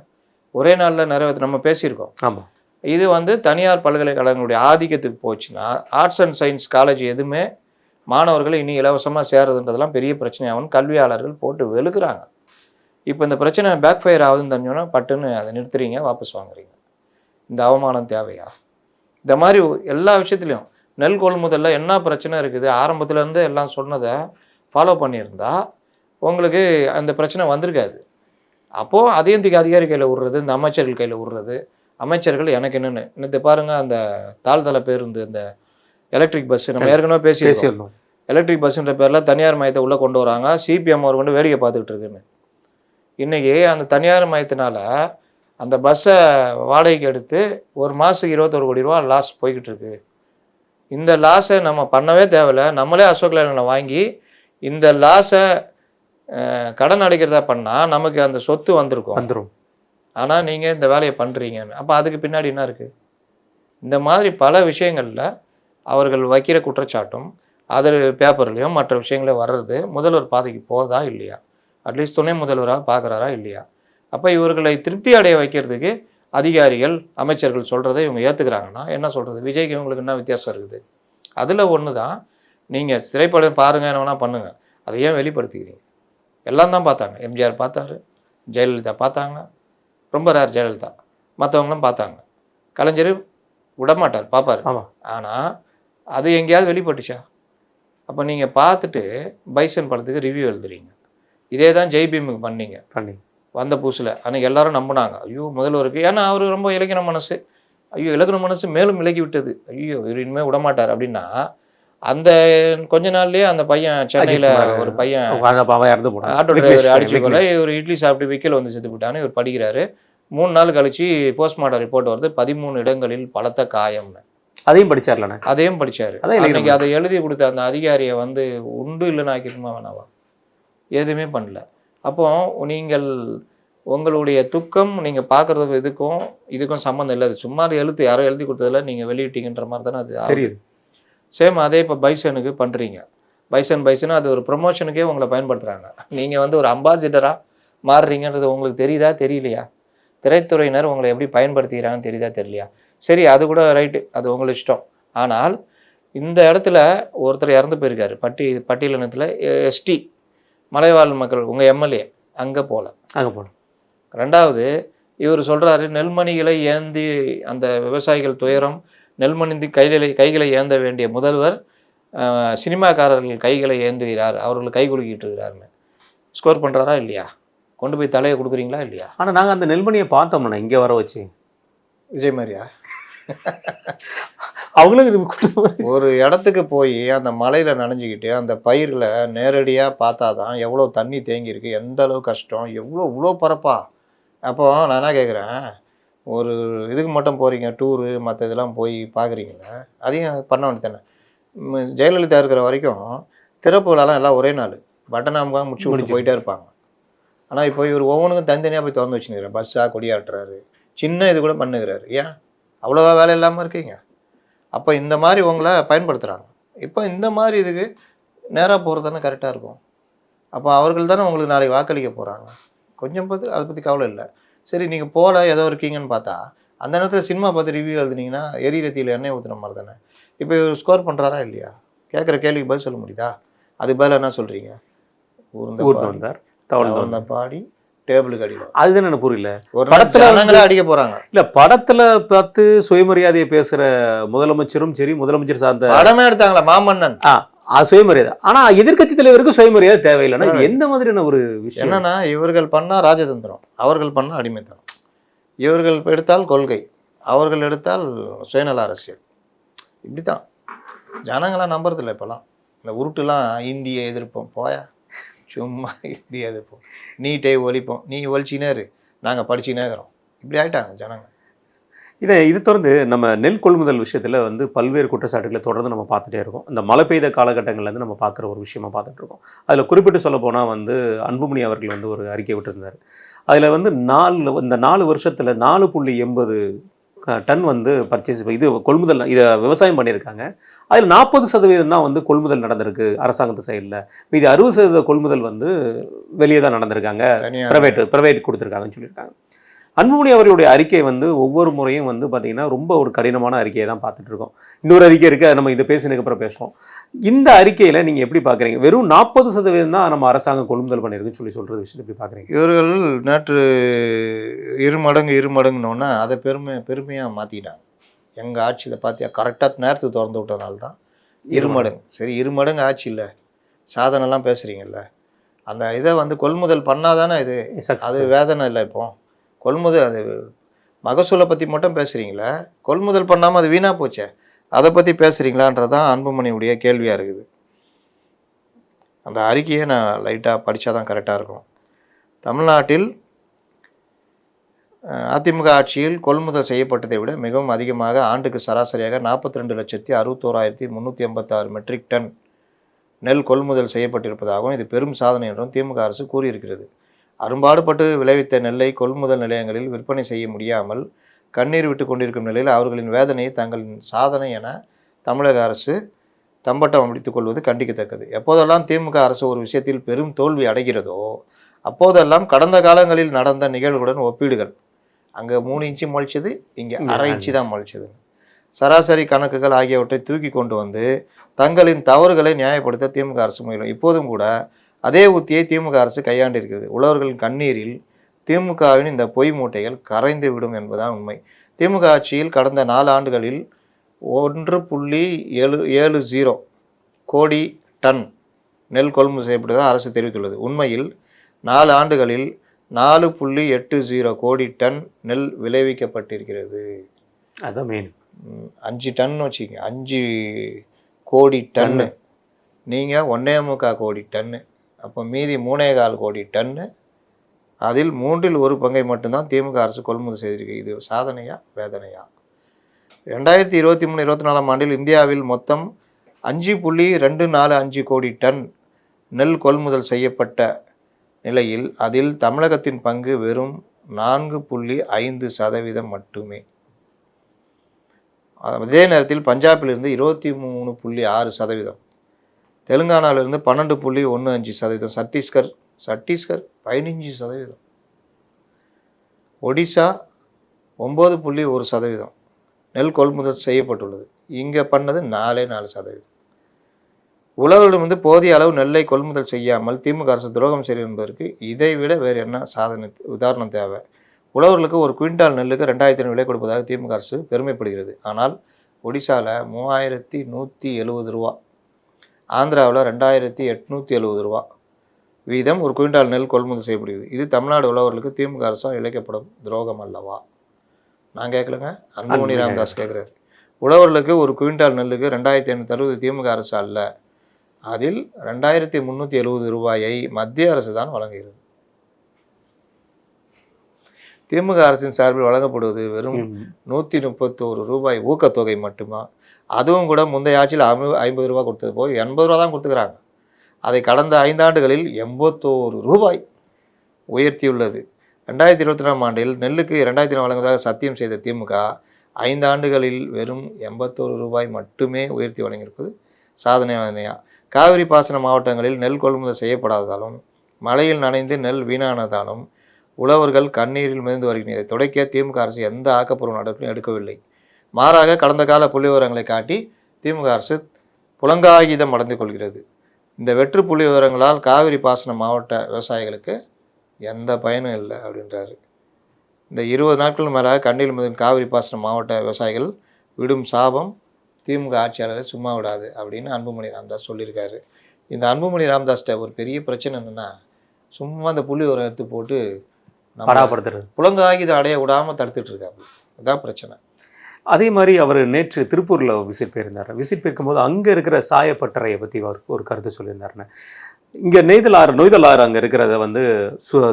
ஒரே நாளில் நிறைவேற்ற நம்ம பேசியிருக்கோம். ஆமாம். இது வந்து தனியார் பல்கலைக்கழகங்களுடைய ஆதிக்கத்துக்கு போச்சுன்னா ஆர்ட்ஸ் அண்ட் சயின்ஸ் காலேஜ் எதுவுமே மாணவர்கள் இனி இலவசமாக சேர்றதுன்றதெல்லாம் பெரிய பிரச்சனையாகும். கல்வியாளர்கள் போட்டு வெளுக்கிறாங்க. இப்போ இந்த பிரச்சனை பேக் ஃபயர் ஆகுதுன்னு தெரிஞ்சோன்னா பட்டுன்னு அதை நிறுத்துறீங்க, வாபஸ் வாங்குறீங்க. இந்த அவமானம் தேவையா? இந்த மாதிரி எல்லா விஷயத்துலையும் நெல் கொள்முதலில் என்ன பிரச்சனை இருக்குது, ஆரம்பத்துலேருந்து எல்லாம் சொன்னதை ஃபாலோ பண்ணியிருந்தா உங்களுக்கு அந்த பிரச்சனை வந்திருக்காது. அப்போது அதையும் அதிகாரி கையில் விடுறது, இந்த அமைச்சர்கள் கையில் விடுறது. அமைச்சர்கள் எனக்கு என்னென்னு இன்னத்தை பாருங்கள், அந்த தாழ்தள பேருந்து இந்த எலக்ட்ரிக் பஸ் நம்ம ஏற்கனவே பேசியிருந்தோம். எலக்ட்ரிக் பஸ்ஸுன்ற பேரில் தனியார் மையத்தை உள்ளே கொண்டு வராங்க. சிபிஎம் அவர் கொண்டு வேடிக்கை பார்த்துக்கிட்டு இருக்குன்னு. இன்றைக்கி அந்த தனியார் மையத்தினால அந்த பஸ்ஸை வாடகைக்கு எடுத்து ஒரு மாதத்துக்கு 21 கோடி ரூபா லாஸ் போய்கிட்டு இருக்கு. இந்த லாஸை நம்ம பண்ணவே தேவையில்லை. நம்மளே அசோக் லேலனை வாங்கி இந்த லாஸை கடன் அடைக்கிறதா பண்ணால் நமக்கு அந்த சொத்து வந்துடும். ஆனால் நீங்கள் இந்த வேலையை பண்ணுறீங்கன்னு. அப்போ அதுக்கு பின்னாடி என்ன இருக்குது? இந்த மாதிரி பல விஷயங்களில் அவர்கள் வைக்கிற குற்றச்சாட்டும் அதில் பேப்பர்லேயும் மற்ற விஷயங்களே வர்றது முதல்வர் பாதைக்கு போதா இல்லையா? அட்லீஸ்ட் துணை முதல்வராக பார்க்குறாரா இல்லையா? அப்போ இவர்களை திருப்தி அடைய வைக்கிறதுக்கு அதிகாரிகள் அமைச்சர்கள் சொல்கிறத இவங்க ஏற்றுக்கிறாங்கன்னா என்ன சொல்கிறது? விஜய்க்கு இவங்களுக்கு என்ன வித்தியாசம் இருக்குது? அதில் ஒன்று தான், நீங்கள் திரைப்படம் பாருங்கள், என்ன வேணால் பண்ணுங்கள், அதை ஏன் வெளிப்படுத்திக்கிறீங்க? எல்லாம் தான் பார்த்தாங்க. எம்ஜிஆர் பார்த்தாரு, ஜெயலலிதா பார்த்தாங்க, ரொம்ப ரேர் ஜெயலலிதா, மற்றவங்களும் பார்த்தாங்க. கலைஞர் விடமாட்டார், பார்ப்பார். ஆனால் அது எங்கேயாவது வெளிப்பட்டுச்சா? அப்போ நீங்கள் பார்த்துட்டு பைசன் படத்துக்கு ரிவ்யூ எழுதுறீங்க. இதே தான் ஜெய்பீமுக்கு பண்ணி வந்த புதுசில். அன்றைக்கி எல்லாரும் நம்பினாங்க, ஐயோ முதல்வருக்கு, ஏன்னா அவர் ரொம்ப இலக்கின மனசு, ஐயோ இலக்கின மனசு மேலும் இலக்கி விட்டது, ஐயோ இவர் இனிமேல் விடமாட்டார் அப்படின்னா, அந்த கொஞ்ச நாள்லேயே அந்த பையன் சென்னையில் ஒரு பையன் ஆட்டோ டிரைவர் அடிச்சு போல இவர் இட்லி சாப்பிட்டு விக்கல் வந்து செத்து போட்டான்னு இவர் படிக்கிறாரு. 3 நாள் கழிச்சு போஸ்ட்மார்ட்டம் ரிப்போர்ட் வருது, 13 இடங்களில் பலத்த காயம்னு. அதையும் படிச்சார்ல? அதையும் படிச்சாரு. அன்னைக்கு அதை எழுதி கொடுத்த அந்த அதிகாரியை வந்து உண்டு இல்லைன்னு ஆக்கிடுமா வேணாவா? எதுவுமே பண்ணல. அப்போ நீங்கள் உங்களுடைய துக்கம் நீங்கள் பார்க்குறதுக்கு இதுக்கும் சம்மந்தம் இல்லை. அது சும்மா எழுத்து யாரோ எழுதி கொடுத்ததில் நீங்கள் வெளியிட்டீங்கன்ற மாதிரி தானே அது தெரியுது. சேம் அதே இப்போ பைசனுக்கு பண்ணுறீங்க. பைசன் அது ஒரு ப்ரொமோஷனுக்கே உங்களை பயன்படுத்துகிறாங்க. நீங்கள் வந்து ஒரு அம்பாசிடராக மாறுறீங்கன்றது உங்களுக்கு தெரியுதா தெரியலையா? திரைத்துறையினர் உங்களை எப்படி பயன்படுத்திக்கிறாங்கன்னு தெரியுதா தெரியலையா? சரி, அது கூட ரைட்டு, அது உங்களுக்கு இஷ்டம். ஆனால் இந்த இடத்துல ஒருத்தர் இறந்து போயிருக்காரு, பட்டியலினத்தில் எஸ்டி மலைவாழ் மக்கள், உங்கள் எம்எல்ஏ அங்கே போகல. ரெண்டாவது இவர் சொல்கிறாரு, நெல்மணிகளை ஏந்தி அந்த விவசாயிகள் துயரம், நெல்மணி கைகளை ஏந்த வேண்டிய முதல்வர் சினிமாக்காரர்கள் கைகளை ஏந்துகிறார், அவர்கள் கை குலுக்கிட்டு இருக்கிறாருன்னு ஸ்கோர் பண்ணுறாரா இல்லையா? கொண்டு போய் தலையை கொடுக்குறீங்களா இல்லையா? ஆனால் நாங்கள் அந்த நெல்மணியை பார்த்தோம்னா இங்கே வர வச்சு விஜய் மாதிரியா? அவங்களும் ஒரு இடத்துக்கு போய் அந்த மலையில் நனைஞ்சிக்கிட்டு அந்த பயிர்களை நேரடியாக பார்த்தா தான் எவ்வளோ தண்ணி தேங்கியிருக்கு, எந்த அளவு கஷ்டம், இவ்வளோ பரப்பா. அப்போ நான் என்ன கேட்குறேன், ஒரு இதுக்கு மட்டும் போகிறீங்க, டூரு மற்ற இதெல்லாம் போய் பார்க்குறீங்களே, அதையும் பண்ண வேண்டியதானே. ஜெயலலிதா இருக்கிற வரைக்கும் திறப்பு விழாலாம் எல்லாம் ஒரே நாள் பட்டனாமுக்காக முடிச்சு போயிட்டே இருப்பாங்க. ஆனால் இப்போ இவர் ஒவ்வொன்றுக்கும் தனித்தனியாக போய் திறந்து வச்சுருக்கிறார். பஸ்ஸாக கொடியாட்டுறாரு, சின்ன இது கூட பண்ணுகிறாரு. ஏன் அவ்வளோவா வேலை இல்லாமல் இருக்கீங்க? அப்போ இந்த மாதிரி உங்களை பயன்படுத்துகிறாங்க. இப்போ இந்த மாதிரி இதுக்கு நேராக போகிறது தானே கரெக்டாக இருக்கும். அப்போ அவர்கள் தானே உங்களுக்கு நாளைக்கு வாக்களிக்க போகிறாங்க. கொஞ்சம் பார்த்து அதை பற்றி கவலை இல்லை. சரி, நீங்கள் போகல ஏதோ இருக்கீங்கன்னு பார்த்தா அந்த நேரத்தில் சினிமா பார்த்து ரிவ்யூ எழுதுனீங்கன்னா எரியிறத்தியில் எண்ணெய் ஊற்றுன மாதிரி தானே. இப்போ இவர் ஸ்கோர் பண்ணுறாரா இல்லையா? கேட்குற கேள்விக்கு பதில் சொல்ல முடியுதா? அது பதில் என்ன சொல்கிறீங்க? ஊர்ந்த பாடி டேபிளுக்கு அடிக்கும். அதுதான் எனக்கு புரியல. ஒரு படத்துல அடிக்க போறாங்க. இல்ல படத்துல பார்த்து சுயமரியாதையை பேசுற முதலமைச்சரும் சரி, முதலமைச்சர் சார்ந்த படமே எடுத்தாங்களா மாமன்னன், சுயமரியாதை. ஆனா எதிர்கட்சி தலைவருக்கு சுயமரியாதை தேவையில்லைன்னா இது எந்த மாதிரியான ஒரு விஷயம்? என்னன்னா இவர்கள் பண்ணா ராஜதந்திரம், அவர்கள் பண்ணா அடிமைத்தனம். இவர்கள் எடுத்தால் கொள்கை, அவர்கள் எடுத்தால் சுயநல அரசியல். இப்படித்தான் ஜனங்களாம் நம்புறதில்லை இப்பெல்லாம். இந்த உருட்டுலாம் இந்திய எதிர்ப்போம், போயா சும்மா இந்திய எதிர்ப்போம், நீட்டை ஒழிப்போம், நீ ஒழிச்சினேரு நாங்கள் படிச்சுனேக்கிறோம், இப்படி ஆயிட்டாங்க ஜனங்க. இது தொடர்ந்து நம்ம நெல் கொள்முதல் விஷயத்தில் வந்து பல்வேறு குற்றச்சாட்டுகளை தொடர்ந்து நம்ம பார்த்துட்டே இருக்கோம். இந்த மழை பெய்த காலகட்டங்கள்லேருந்து நம்ம பார்க்குற ஒரு விஷயமா பார்த்துட்டு இருக்கோம். அதில் குறிப்பிட்டு சொல்ல போனால் வந்து அன்புமணி அவர்கள் வந்து ஒரு அறிக்கை விட்டுருந்தார். அதில் வந்து இந்த 4 வருஷத்தில் 4.80 டன் வந்து பர்ச்சேஸ் இது கொள்முதல் இதை விவசாயம் பண்ணியிருக்காங்க. அதில் 40% தான் வந்து கொள்முதல் நடந்திருக்கு அரசாங்கத்து சைடில். மீதி 60% கொள்முதல் வந்து வெளியே தான் நடந்திருக்காங்க, ப்ரைவேட் கொடுத்துருக்காங்கன்னு சொல்லியிருக்காங்க. அன்புமணி அவர்களுடைய அறிக்கை வந்து ஒவ்வொரு முறையும் வந்து பார்த்தீங்கன்னா ரொம்ப ஒரு கடினமான அறிக்கையை தான் பார்த்துட்டு இருக்கோம். இன்னொரு அறிக்கை இருக்குது, நம்ம இதை பேசினதுக்கு அப்புறம் பேசுவோம். இந்த அறிக்கையில் நீங்கள் எப்படி பார்க்குறீங்க? வெறும் 40% தான் நம்ம அரசாங்கம் கொள்முதல் பண்ணியிருக்குன்னு சொல்கிறது விஷயத்தை எப்படி பார்க்குறீங்க? இவர்கள் நேற்று இருமடங்குனோன்னா அதை பெருமையாக மாற்றிட்டாங்க. எங்கள் ஆட்சியில் பார்த்தியா கரெக்டாக நேரத்துக்கு திறந்து விட்டதுனால தான் இருமடங்கு. சரி, இருமடங்கு ஆட்சி இல்லை, சாதனைலாம் பேசுகிறீங்கல்ல, அந்த இதை வந்து கொள்முதல் பண்ணாதானே இது, அது வேதனை இல்லை. இப்போ கொள்முதல் அது மகசூலை பற்றி மட்டும் பேசுகிறீங்களே, கொள்முதல் பண்ணாமல் அது வீணாக போச்சே, அதை பற்றி பேசுகிறீங்களான்றதான் அன்புமணியுடைய கேள்வியாக இருக்குது. அந்த அறிக்கையை நான் லைட்டாக படித்தா தான் கரெக்டாக இருக்கும். தமிழ்நாட்டில் அதிமுக ஆட்சியில் கொள்முதல் செய்யப்பட்டதை விட மிகவும் அதிகமாக ஆண்டுக்கு சராசரியாக 42,61,386 மெட்ரிக் டன் நெல் கொள்முதல் செய்யப்பட்டிருப்பதாகவும் இது பெரும் சாதனை என்றும் திமுக அரசு கூறியிருக்கிறது. அரும்பாடுபட்டு விளைவித்த நெல்லை கொள்முதல் நிலையங்களில் விற்பனை செய்ய முடியாமல் கண்ணீர் விட்டு கொண்டிருக்கும் நிலையில் அவர்களின் வேதனையை தங்களின் சாதனை என தமிழக அரசு தம்பட்டம் அடித்துக் கொள்வது கண்டிக்கத்தக்கது. எப்போதெல்லாம் திமுக அரசு ஒரு விஷயத்தில் பெரும் தோல்வி அடைகிறதோ அப்போதெல்லாம் கடந்த காலங்களில் நடந்த நிகழ்வுடன் ஒப்பீடுகள், அங்கே 3 இன்ச்சு முளைச்சது, இங்கே 1/2 இன்ச்சு தான் முளைச்சது, சராசரி கணக்குகள் ஆகியவற்றை தூக்கி கொண்டு வந்து தங்களின் தவறுகளை நியாயப்படுத்த திமுக அரசு முயலும். இப்போதும் கூட அதே உத்தியை திமுக அரசு கையாண்டிருக்கிறது. உழவர்களின் கண்ணீரில் திமுகவின் இந்த பொய் மூட்டைகள் கரைந்து விடும் என்பதுதான் உண்மை. திமுக ஆட்சியில் கடந்த 4 ஆண்டுகளில் 1.70 கோடி டன் நெல் கொள்முதல் செய்யப்பட்டதாக அரசு தெரிவித்துள்ளது. உண்மையில் 4 ஆண்டுகளில் 4.80 கோடி டன் நெல் விளைவிக்கப்பட்டிருக்கிறது. அதான் மெயின். 5 டன் வச்சுக்கோங்க, 5 கோடி டன்னு, நீங்கள் 1.25 கோடி டன்னு, அப்போ மீதி 3.25 கோடி டன்னு, அதில் 1/3 பங்கை மட்டும்தான் திமுக அரசு கொள்முதல் செய்திருக்கு. இது சாதனையா வேதனையா? 2023-24 ஆண்டில் இந்தியாவில் மொத்தம் 5.245 கோடி டன் நெல் கொள்முதல் செய்யப்பட்ட நிலையில் அதில் தமிழகத்தின் பங்கு வெறும் 4.5% மட்டுமே. அதே நேரத்தில் பஞ்சாபிலிருந்து 23.6%, தெலுங்கானாவிலிருந்து 12.15%, சத்தீஸ்கர் 15%, ஒடிசா 9.1% நெல் கொள்முதல் செய்யப்பட்டுள்ளது. இங்கே பண்ணது 4%. உழவர்களிடமிருந்து போதிய அளவு நெல்லை கொள்முதல் செய்யாமல் திமுக அரசு துரோகம் செய்யும் என்பதற்கு இதைவிட வேறு என்ன சாதனை உதாரணம் தேவை? உழவர்களுக்கு ஒரு குவிண்டால் நெல்லுக்கு 2,500 விலை கொடுப்பதாக திமுக அரசு பெருமைப்படுகிறது. ஆனால் ஒடிசாவில் 3,170 ரூபா, ஆந்திராவில் 2,870 ரூபா வீதம் ஒரு குவிண்டால் நெல் கொள்முதல் செய்யப்படுகிறது. இது தமிழ்நாடு உழவர்களுக்கு திமுக அரசால் இழைக்கப்படும் துரோகம் அல்லவா? நான் கேட்கலங்க, அன்புமணி ராமதாஸ் கேட்குறாரு. உழவர்களுக்கு ஒரு குவிண்டால் நெல்லுக்கு 2560 திமுக அரசு அல்ல, அதில் 2370 ரூபாயை மத்திய அரசு தான் வழங்குகிறது. திமுக அரசின் சார்பில் வழங்கப்படுவது வெறும் 131 ரூபாய் ஊக்கத்தொகை மட்டுமா? அதுவும் கூட முந்தைய ஆட்சியில் 50 ரூபாய் கொடுத்தது போய் 80 ரூபா தான் கொடுத்துக்கிறாங்க. அதை கடந்த 5 ஆண்டுகளில் 81 ரூபாய் உயர்த்தியுள்ளது. 2024 ஆண்டில் நெல்லுக்கு 2000 வழங்குவதாக சத்தியம் செய்த திமுக 5 ஆண்டுகளில் வெறும் 81 ரூபாய் மட்டுமே உயர்த்தி வழங்கியிருப்பது சாதனையா? காவிரி பாசன மாவட்டங்களில் நெல் கொள்முதல் செய்யப்படாததாலும் மழையில் நனைந்து நெல் வீணானதாலும் உழவர்கள் கண்ணீரில் மிதந்து வருகின்றனர். துடைக்க திமுக அரசு எந்த ஆக்கப்பூர்வ நடவடிக்கையும் எடுக்கவில்லை. மாறாக கடந்த கால புள்ளி விவரங்களை காட்டி திமுக அரசு புலங்காகிதம் அடைந்து கொள்கிறது. இந்த வெற்று புள்ளி விவரங்களால் காவிரி பாசன மாவட்ட விவசாயிகளுக்கு எந்த பயனும் இல்லை அப்படின்றாரு. இந்த 20 நாட்கள் மேலாக கண்ணீர் மிதக்கும் காவிரி பாசன மாவட்ட விவசாயிகள் விடும் சாபம் திமுக ஆட்சியாளரை சும்மா விடாது அப்படின்னு அன்புமணி ராமதாஸ் சொல்லியிருக்காரு. இந்த அன்புமணி ராமதாஸ்கிட்ட ஒரு பெரிய பிரச்சனை என்னென்னா, சும்மா அந்த புள்ளி விவரம் எடுத்து போட்டு படாப்படுத்துறது, புலங்காகிதம் அடைய விடாமல் தடுத்துட்டு இருக்காரு. அதுதான் பிரச்சனை. அதே மாதிரி அவர் நேற்று திருப்பூரில் விசிட் போயிருந்தார். விசிட் போயிருக்கும்போது அங்கே இருக்கிற சாயப்பட்டறையை பற்றி அவர் ஒரு கருத்து சொல்லியிருந்தாருன்னு. இங்கே நொய்தலாறு அங்கே இருக்கிறத வந்து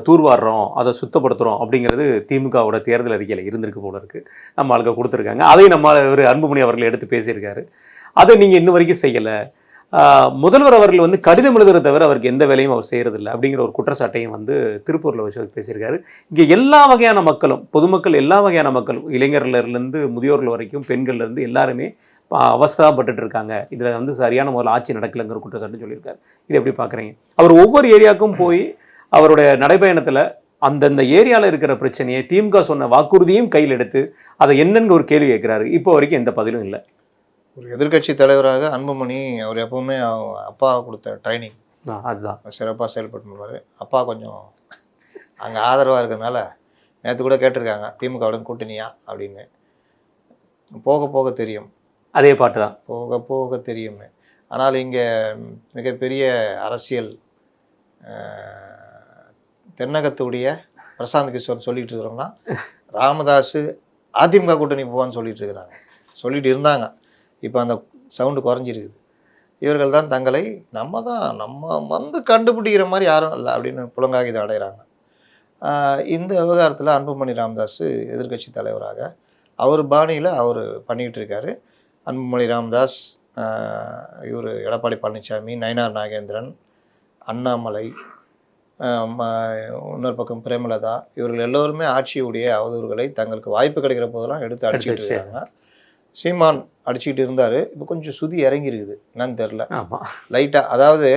தூர்வாடுறோம், அதை சுத்தப்படுத்துகிறோம் அப்படிங்கிறது திமுகவோட தேர்தல் அறிக்கையில் இருந்திருக்கு போல இருக்குது. நம்ம ஆளுங்க கொடுத்துருக்காங்க. அதை நம்ம ஒரு அன்புமணி அவர்கள் எடுத்து பேசியிருக்காரு. அதை நீங்கள் இன்ன வரைக்கும் செய்யலை. முதல்வர் அவர்கள் வந்து கடிதம் எழுதுறதை தவிர அவருக்கு எந்த வேலையும் அவர் செய்கிறதில்ல அப்படிங்கிற ஒரு குற்றச்சாட்டையும் வந்து திருப்பூரில் வச்சு பேசியிருக்காரு. இங்கே எல்லா வகையான மக்களும், பொதுமக்கள் எல்லா வகையான மக்களும், இளைஞர்லேருந்து முதியோர்கள் வரைக்கும், பெண்கள்லேருந்து எல்லாருமே அவஸ்தாப்பட்டு இருக்காங்க. இதில் வந்து சரியான முதல்ல ஆட்சி நடக்கலைங்கிற குற்றச்சாட்டு சொல்லியிருக்காரு. இது எப்படி பார்க்குறீங்க? அவர் ஒவ்வொரு ஏரியாவுக்கும் போய் அவருடைய நடைபயணத்தில் அந்தந்த ஏரியாவில் இருக்கிற பிரச்சனையை, திமுக சொன்ன வாக்குறுதியும் கையில் எடுத்து அதை என்னன்னு ஒரு கேள்வி கேட்குறாரு. இப்போ வரைக்கும் எந்த பதிலும் இல்லை. ஒரு எதிர்கட்சி தலைவராக அன்புமணி அவர் எப்பவுமே அப்பா கொடுத்த ட்ரைனிங் அதுதான் சிறப்பாக செயல்பட்டுருவார். அப்பா கொஞ்சம் அங்கே ஆதரவாக இருக்கிறதுனால நேற்று கூட கேட்டிருக்காங்க திமுகவுடன் கூட்டணியா அப்படின்னு. போக போக தெரியும், அதே பாட்டு தான், போக போக தெரியும்னு. ஆனால் இங்கே மிகப்பெரிய அரசியல் தென்னகத்துடைய பிரசாந்த் கிஷோர் சொல்லிட்டு இருக்கிறோம்னா, ராமதாஸ் அதிமுக கூட்டணி போவான்னு சொல்லிட்டு இருந்தாங்க. இப்போ அந்த சவுண்டு குறைஞ்சிருக்குது. இவர்கள் தான் தங்களை நம்ம வந்து கண்டுபிடிக்கிற மாதிரி யாரும் இல்லை அப்படின்னு புலங்காகிதம் அடைகிறாங்க. இந்த விவகாரத்தில் அன்புமணி ராமதாஸ் எதிர்கட்சி தலைவராக அவர் பாணியில் அவர் பண்ணிக்கிட்டு இருக்காரு. அன்புமணி ராமதாஸ், இவர் எடப்பாடி பழனிசாமி, நயினார் நாகேந்திரன், அண்ணாமலை, இன்னொரு பக்கம் பிரேமலதா, இவர்கள் எல்லோருமே ஆட்சியுடைய அவதூறுகளை தங்களுக்கு வாய்ப்பு கிடைக்கிற போதெல்லாம் எடுத்து அடிச்சுட்டு இருக்காங்க. சீமான் அடிச்சுக்கிட்டு இருந்தார். இப்போ கொஞ்சம் சுதி இறங்கிருக்குது, என்னன்னு தெரில, லைட்டாக. அதாவது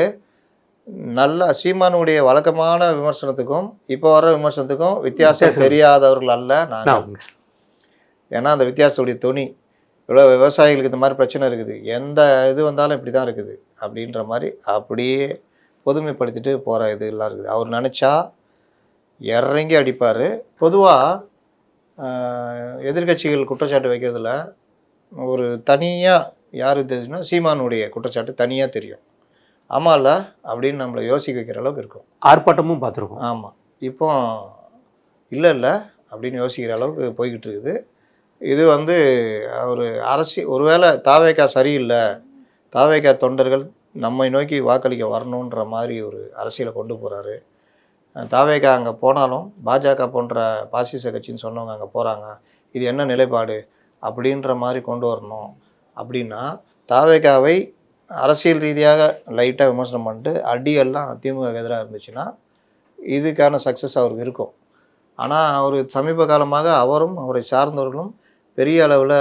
நல்லா சீமானுடைய வழக்கமான விமர்சனத்துக்கும் இப்போ வர விமர்சனத்துக்கும் வித்தியாசம் தெரியாதவர்கள் அல்ல நாங்கள். ஏன்னா அந்த வித்தியாசத்துடைய துணி, இவ்வளோ விவசாயிகளுக்கு இந்த மாதிரி பிரச்சனை இருக்குது, எந்த இது வந்தாலும் இப்படி தான் இருக்குது அப்படின்ற மாதிரி அப்படியே பொதுமைப்படுத்திட்டு போகிற இது எல்லாம் இருக்குது. அவர் நினச்சா இறங்கி அடிப்பார். பொதுவாக எதிர்கட்சிகள் குற்றச்சாட்டு வைக்கிறதுல ஒரு தனியாக யார் தெரியுதுன்னா சீமானுடைய குற்றச்சாட்டு தனியாக தெரியும். ஆமாம்ல அப்படின்னு நம்மளை யோசிக்க வைக்கிற அளவுக்கு இருக்கும். ஆர்ப்பாட்டமும் பார்த்துருக்கோம். ஆமாம், இப்போ இல்லை அப்படின்னு யோசிக்கிற அளவுக்கு போய்கிட்டு இருக்குது. இது வந்து ஒரு ஒருவேளை தாவேகா சரியில்லை, தாவேகா தொண்டர்கள் நம்மை நோக்கி வாக்களிக்க வரணுன்ற மாதிரி ஒரு அரசியலை கொண்டு போகிறாரு. தாவேகா அங்கே போனாலும் பாஜக போன்ற பாசிச கட்சின்னு சொன்னவங்க அங்கே போகிறாங்க, இது என்ன நிலைப்பாடு அப்படின்ற மாதிரி கொண்டு வரணும். அப்படின்னா தாவேகாவை அரசியல் ரீதியாக லைட்டாக விமர்சனம் பண்ணிட்டு அடியெல்லாம் திமுக எதிராக இருந்துச்சுன்னா இதுக்கான சக்ஸஸ் அவருக்கு இருக்கும். ஆனால் அவர் சமீப காலமாக அவரும் அவரை சார்ந்தவர்களும் பெரிய அளவில்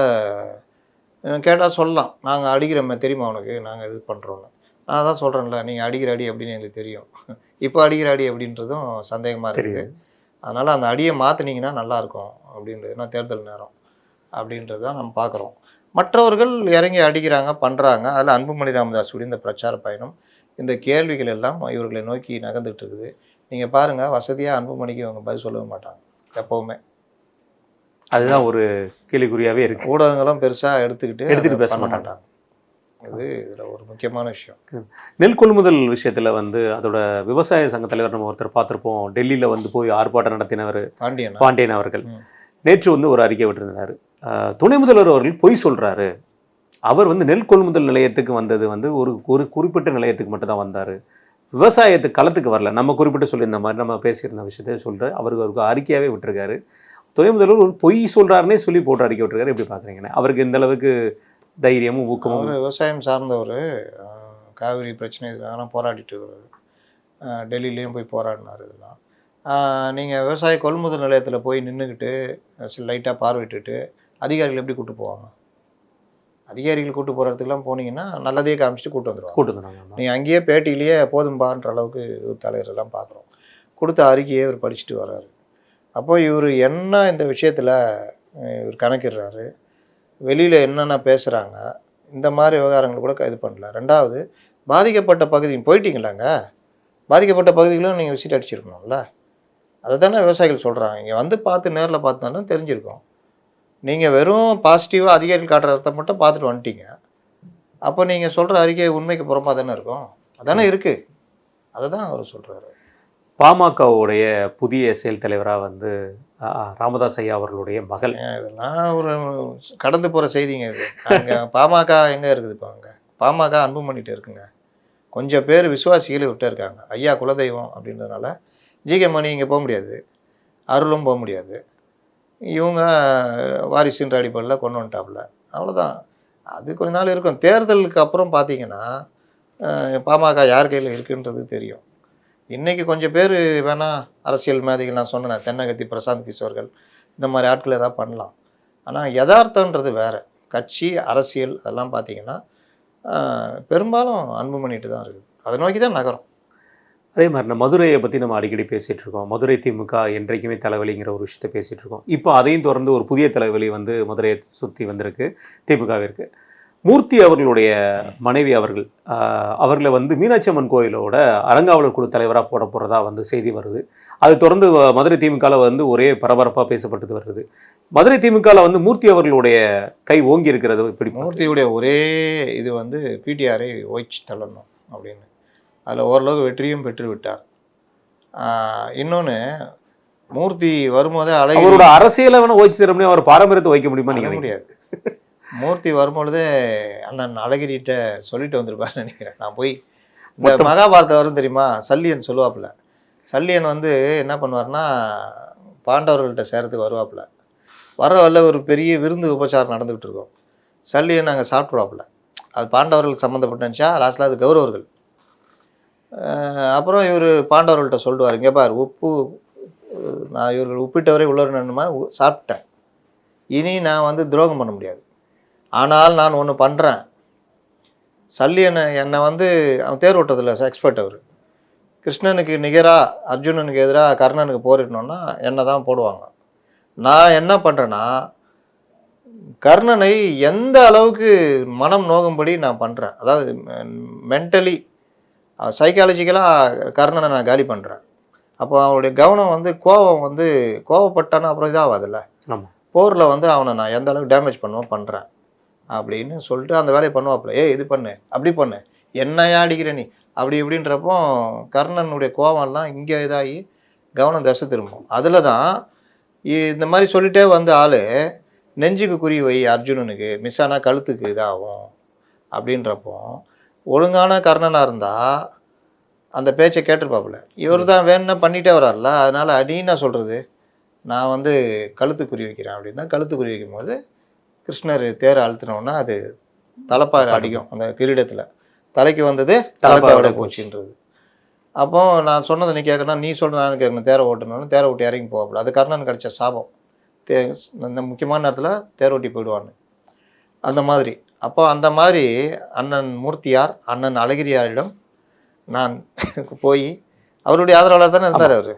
கேட்டால் சொல்லலாம், நாங்கள் அடிக்கிறோமே தெரியுமா உனக்கு, நாங்கள் இது பண்ணுறோன்னு. நான் தான் சொல்கிறேன்ல, நீங்கள் அடிக்கிற அடி அப்படின்னு எங்களுக்கு தெரியும், இப்போ அடிக்கிற அடி அப்படின்றதும் சந்தேகமாக இருக்குது. அதனால் அந்த அடியை மாற்றினீங்கன்னா நல்லாயிருக்கும் அப்படின்றது, ஏன்னா தேர்தல் நேரம் அப்படின்றது தான் நம்ம பார்க்குறோம். மற்றவர்கள் இறங்கி அடிக்கிறாங்க, பண்ணுறாங்க. அதில் அன்புமணி ராமதாஸுடைய இந்த பிரச்சார பயணம், இந்த கேள்விகள் எல்லாம் இவர்களை நோக்கி நகர்ந்துட்டு இருக்குது. நீங்கள் பாருங்கள், வசதியாக அன்புமணிக்கு இவங்க பதில் சொல்லவே மாட்டாங்க எப்போவுமே. அதுதான் ஒரு கேள்விக்குறியாகவே இருக்குது. ஊடகங்களும் பெருசாக எடுத்துக்கிட்டு பேச மாட்டாங்க. இது இதில் ஒரு முக்கியமான விஷயம். நெல் கொள்முதல் விஷயத்தில் வந்து அதோட விவசாய சங்க தலைவர் நம்ம ஒருத்தர் பார்த்துருப்போம். டெல்லியில் வந்து போய் ஆர்ப்பாட்டம் நடத்தினவர் பாண்டியன் அவர்கள் நேற்று வந்து ஒரு அறிக்கை விட்டுருந்தார். துணை முதல்வர் அவர்கள் பொய் சொல்றாரு. அவர் வந்து நெல் கொள்முதல் நிலையத்துக்கு வந்தது வந்து ஒரு குறிப்பிட்ட நிலையத்துக்கு மட்டும் தான் வந்தார், விவசாயத்துக்கு களத்துக்கு வரல. நம்ம குறிப்பிட்டு சொல்லியிருந்த மாதிரி நம்ம பேசியிருந்த விஷயத்தை சொல்கிறார். அவருக்கு அறிக்கையாகவே விட்டுருக்காரு. துணை முதல்வர் ஒரு பொய் சொல்கிறாருன்னே சொல்லி போட்டு அறிக்கை விட்டுருக்காரு. எப்படி பார்க்குறீங்கண்ணே? அவருக்கு இந்த அளவுக்கு தைரியமும் ஊக்கமும். அவர் விவசாயம் சார்ந்தவர். காவிரி பிரச்சனை இதெல்லாம் போராடிட்டு வருவார். டெல்லியிலையும் போய் போராடினார். இதெல்லாம் நீங்கள் விவசாய கொள்முதல் நிலையத்தில் போய் நின்றுக்கிட்டு லைட்டாக பார்வையிட்டுட்டு அதிகாரிகள் எப்படி கூப்பிட்டு போவாங்க? அதிகாரிகள் கூட்டு போகிறதுக்கெல்லாம் போனீங்கன்னா நல்லதே காமிச்சிட்டு கூட்டு வந்துடுவாங்க. நீங்கள் அங்கேயே பேட்டியிலேயே போதும்பான்ற அளவுக்கு ஒரு தலைவரெல்லாம் பார்க்குறோம். கொடுத்த அறிக்கையை இவர் படிச்சுட்டு வர்றாரு. அப்போ இவர் என்ன இந்த விஷயத்தில் இவர் கணக்கிடுறாரு, வெளியில் என்னென்ன பேசுகிறாங்க, இந்த மாதிரி விவகாரங்கள் கூட இது பண்ணல. ரெண்டாவது, பாதிக்கப்பட்ட பகுதி போயிட்டீங்களாங்க, பாதிக்கப்பட்ட பகுதிகளும் நீங்கள் விசிட் அடிச்சிருக்கணும்ல. அதை தானே விவசாயிகள் சொல்கிறாங்க. இங்கே வந்து பார்த்து நேரில் பார்த்தாலும் தெரிஞ்சிருக்கும். நீங்கள் வெறும் பாசிட்டிவாக அதிகாரிகள் காட்டுற அர்த்தம் மட்டும் பார்த்துட்டு வந்துட்டீங்க. அப்போ நீங்கள் சொல்கிற அறிக்கை உண்மைக்கு புறமாக தானே இருக்கும். அதானே இருக்குது. அதை தான் அவர் சொல்கிறாரு. பாமகவுடைய புதிய செயல் தலைவராக வந்து ராமதாஸ் ஐயா அவர்களுடைய மகள். இதெல்லாம் ஒரு கடந்து போகிற செய்திங்க இது. அங்கே பாமக எங்கே இருக்குது? இப்போ அங்கே பாமக அன்பு பண்ணிட்டு இருக்குங்க. கொஞ்சம் பேர் விசுவாசிகளை விட்டு இருக்காங்க. ஐயா குலதெய்வம் அப்படின்றதுனால ஜிகே மணி இங்கே போக முடியாது, அருளும் போக முடியாது. இவங்க வாரிசுன்ற அடிப்படையில் கொண்டு வந்துட்டாப்புல. அவ்வளோதான். அது கொஞ்ச நாள் இருக்கும். தேர்தலுக்கு அப்புறம் பார்த்தீங்கன்னா பாமக யார் கையில் இருக்குன்றது தெரியும். இன்றைக்கி கொஞ்சம் பேர் வேணால் அரசியல் மேதைகள் நான் சொன்னேன், தென்னகத்தி பிரசாந்த் கிஷோர்கள் இந்த மாதிரி ஆட்கள் எதாவது பண்ணலாம். ஆனால் யதார்த்தன்றது வேறு. கட்சி அரசியல் அதெல்லாம் பார்த்தீங்கன்னா பெரும்பாலும் அன்பு பண்ணிட்டு தான் இருக்குது. அதை நோக்கி தான் நகரும். அதே மாதிரி நம்ம மதுரையை பற்றி நம்ம அடிக்கடி பேசிகிட்டு இருக்கோம். மதுரை திமுக என்றைக்குமே தலைவலிங்கிற ஒரு விஷயத்தை பேசிகிட்டு இருக்கோம். இப்போ அதையும் தொடர்ந்து ஒரு புதிய தலைவலி வந்து மதுரையை சுற்றி வந்திருக்கு திமுகவிற்கு. மூர்த்தி அவர்களுடைய மனைவி அவர்களை வந்து மீனாட்சி அம்மன் கோயிலோட அறங்காவலர் குழு தலைவராக போட போகிறதா வந்து செய்தி வருது. அது தொடர்ந்து மதுரை திமுகவில் வந்து ஒரே பரபரப்பாக பேசப்பட்டு வருது. மதுரை திமுகவில் வந்து மூர்த்தி அவர்களுடைய கை ஓங்கி இருக்கிறது. இப்படி மூர்த்தியுடைய ஒரே இது வந்து பிடிஆரை ஓய்ச்சி தள்ளணும் அப்படின்னு. அதில் ஓரளவுக்கு வெற்றியும் பெற்று விட்டார். இன்னொன்று, மூர்த்தி வரும்போதே அவரோட அரசியலை வேணால் ஓய்ச்சி தர முடியும், அவர் பாரம்பரியத்தை வைக்க முடியுமா? நீங்கள் முடியாது. மூர்த்தி வரும்பொழுதே அண்ணன் அழகிரிட்ட சொல்லிட்டு வந்திருப்பாருன்னு நினைக்கிறேன். நான் போய் இந்த மகாபாரதம் வரும் தெரியுமா, சல்லியன் சொல்லுவாப்புல. சல்லியன் வந்து என்ன பண்ணுவார்னா பாண்டவர்கள்ட்ட சேரத்துக்கு வருவாப்புல. வர வரல ஒரு பெரிய விருந்து உபச்சாரம் நடந்துகிட்டு இருக்கோம். சல்லியன் அங்கே சாப்பிட்ருவாப்புல. அது பாண்டவர்களுக்கு சம்மந்தப்பட்டுச்சா, லாஸ்ட்டில் அது கௌரவர்கள். அப்புறம் இவர் பாண்டவர்கள்ட்ட சொல்லுவார், இங்கே பார் உப்பு, நான் இவர்கள் உப்பிட்டவரை உள்ளவர் என்னமா சாப்பிட்டேன், இனி நான் வந்து துரோகம் பண்ண முடியாது. ஆனால் நான் ஒன்று பண்ணுறேன். சல்லியனை என்னை வந்து அவன் தேர் ஓட்டதில்லை எக்ஸ்பர்ட். அவர் கிருஷ்ணனுக்கு நிகராக அர்ஜுனனுக்கு எதிராக கர்ணனுக்கு போரிடணுன்னா என்னை தான் போடுவாங்க. நான் என்ன பண்ணுறேன்னா கர்ணனை எந்த அளவுக்கு மனம் நோகும்படி நான் பண்ணுறேன். அதாவது மென்டலி சைக்காலஜிக்கலாக கர்ணனை நான் காலி பண்ணுறேன். அப்போ அவனுடைய கவனம் வந்து கோபம் வந்து கோவப்பட்டானா அப்புறம் இதாகாதுல்ல. போரில் வந்து அவனை நான் எந்த அளவுக்கு டேமேஜ் பண்ணுறேன் அப்படின்னு சொல்லிட்டு அந்த வேலையை பண்ணுவாப்புல. இது பண்ணு, அப்படி பண்ணு, என்னையா அடிக்கிற நீ அப்படி இப்படின்றப்போ கர்ணனுடைய கோவம்லாம் இங்கே இதாகி கவனம் தசை திரும்பும். அதில் தான் இந்த மாதிரி சொல்லிட்டே வந்த ஆள் நெஞ்சுக்கு குறி வை அர்ஜுனனுக்கு, மிஸ் ஆனால் கழுத்துக்கு இதாகும் அப்படின்றப்போ ஒழுங்கான கர்ணனாக இருந்தால் அந்த பேச்சை கேட்டிருப்பாப்புல. இவர் தான் வேணும்னா பண்ணிகிட்டே வரார்ல. அதனால் அடின்னா சொல்கிறது நான் வந்து கழுத்து குறி வைக்கிறேன் அப்படின்னா கழுத்து குறி வைக்கும் போது கிருஷ்ணர் தேரை அழுத்தினோன்னா அது தலைப்பாக அடிக்கும். அந்த கிரீடத்தில் தலைக்கு வந்தது தலைப்பாவோட போச்சுன்றது. அப்போ நான் சொன்னதை நீ கேட்கணும், நீ சொல்கிற நான் கேட்கணும், தேரை ஓட்டணும்னு தேரை ஓட்டி இறங்கி போவாப்புல. அது கர்ணன் கிடைச்ச சாபம். இந்த முக்கியமான நேரத்தில் தேரை ஓட்டி போயிடுவான்னு அந்த மாதிரி. அப்போ அந்த மாதிரி அண்ணன் மூர்த்தியார் அண்ணன் அழகிரியாரிடம் நான் போய், அவருடைய ஆதரவாளர் தானே இருந்தார் அவர்,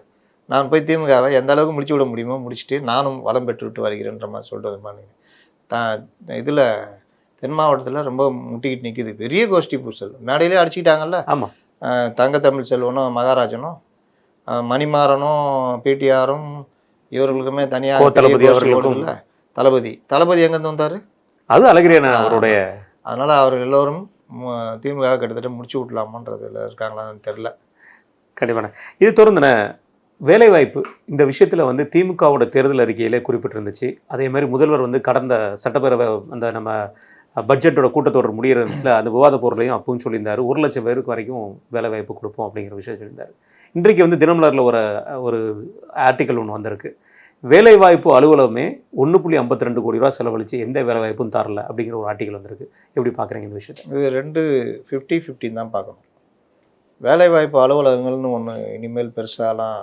நான் போய் திமுகவை எந்த அளவுக்கு முடிச்சு விட முடியுமோ முடிச்சுட்டு நானும் வளம் பெற்று விட்டு வருகிறேன்ற மாதிரி சொல்லிட்டு வந்துருப்பாங்க. இதில் தென் மாவட்டத்தில் ரொம்ப முட்டிக்கிட்டு நிற்கிது. பெரிய கோஷ்டி பூசல் மேடையிலே அடிச்சுக்கிட்டாங்கல்ல. ஆமாம். தங்க தமிழ் செல்வனும் மகாராஜனும் மணிமாறனும் பிடிஆரும் இவர்களுக்குமே தனியாக தளபதி எங்கேருந்து வந்தார்? அது அழகிரியான அவருடைய. அதனால் அவர்கள் எல்லோரும் திமுக கிட்டத்தட்ட முடிச்சு விடலாமான்றதுல இருக்காங்களான்னு தெரில. கண்டிப்பான. இது தொடர்ந்துன வேலைவாய்ப்பு இந்த விஷயத்தில் வந்து திமுகவோட தேர்தல் அறிக்கையிலே குறிப்பிட்டிருந்துச்சு. அதே மாதிரி முதல்வர் வந்து கடந்த சட்டப்பேரவை அந்த நம்ம பட்ஜெட்டோட கூட்டத்தொடர் முடிகிற இடத்துல அந்த விவாத பொருளையும் அப்பவும் சொல்லியிருந்தார். 1,00,000 பேருக்கு வரைக்கும் வேலைவாய்ப்பு கொடுப்போம் அப்படிங்கிற விஷயம் சொல்லியிருந்தார். இன்றைக்கு வந்து தினமலரில் ஒரு ஆர்டிக்கல் ஒன்று வந்திருக்கு. வேலைவாய்ப்பு அலுவலகமே 1.52 கோடி ரூபா செலவழித்து எந்த வேலைவாய்ப்பும் தரல அப்படிங்கிற ஒரு ஆர்டிக்கல் வந்திருக்கு. எப்படி பார்க்குறீங்க இந்த விஷயத்தை? இது 2 50-50 தான் பார்க்கணும். வேலைவாய்ப்பு அலுவலகங்கள்னு ஒன்று இனிமேல் பெருசாலாம்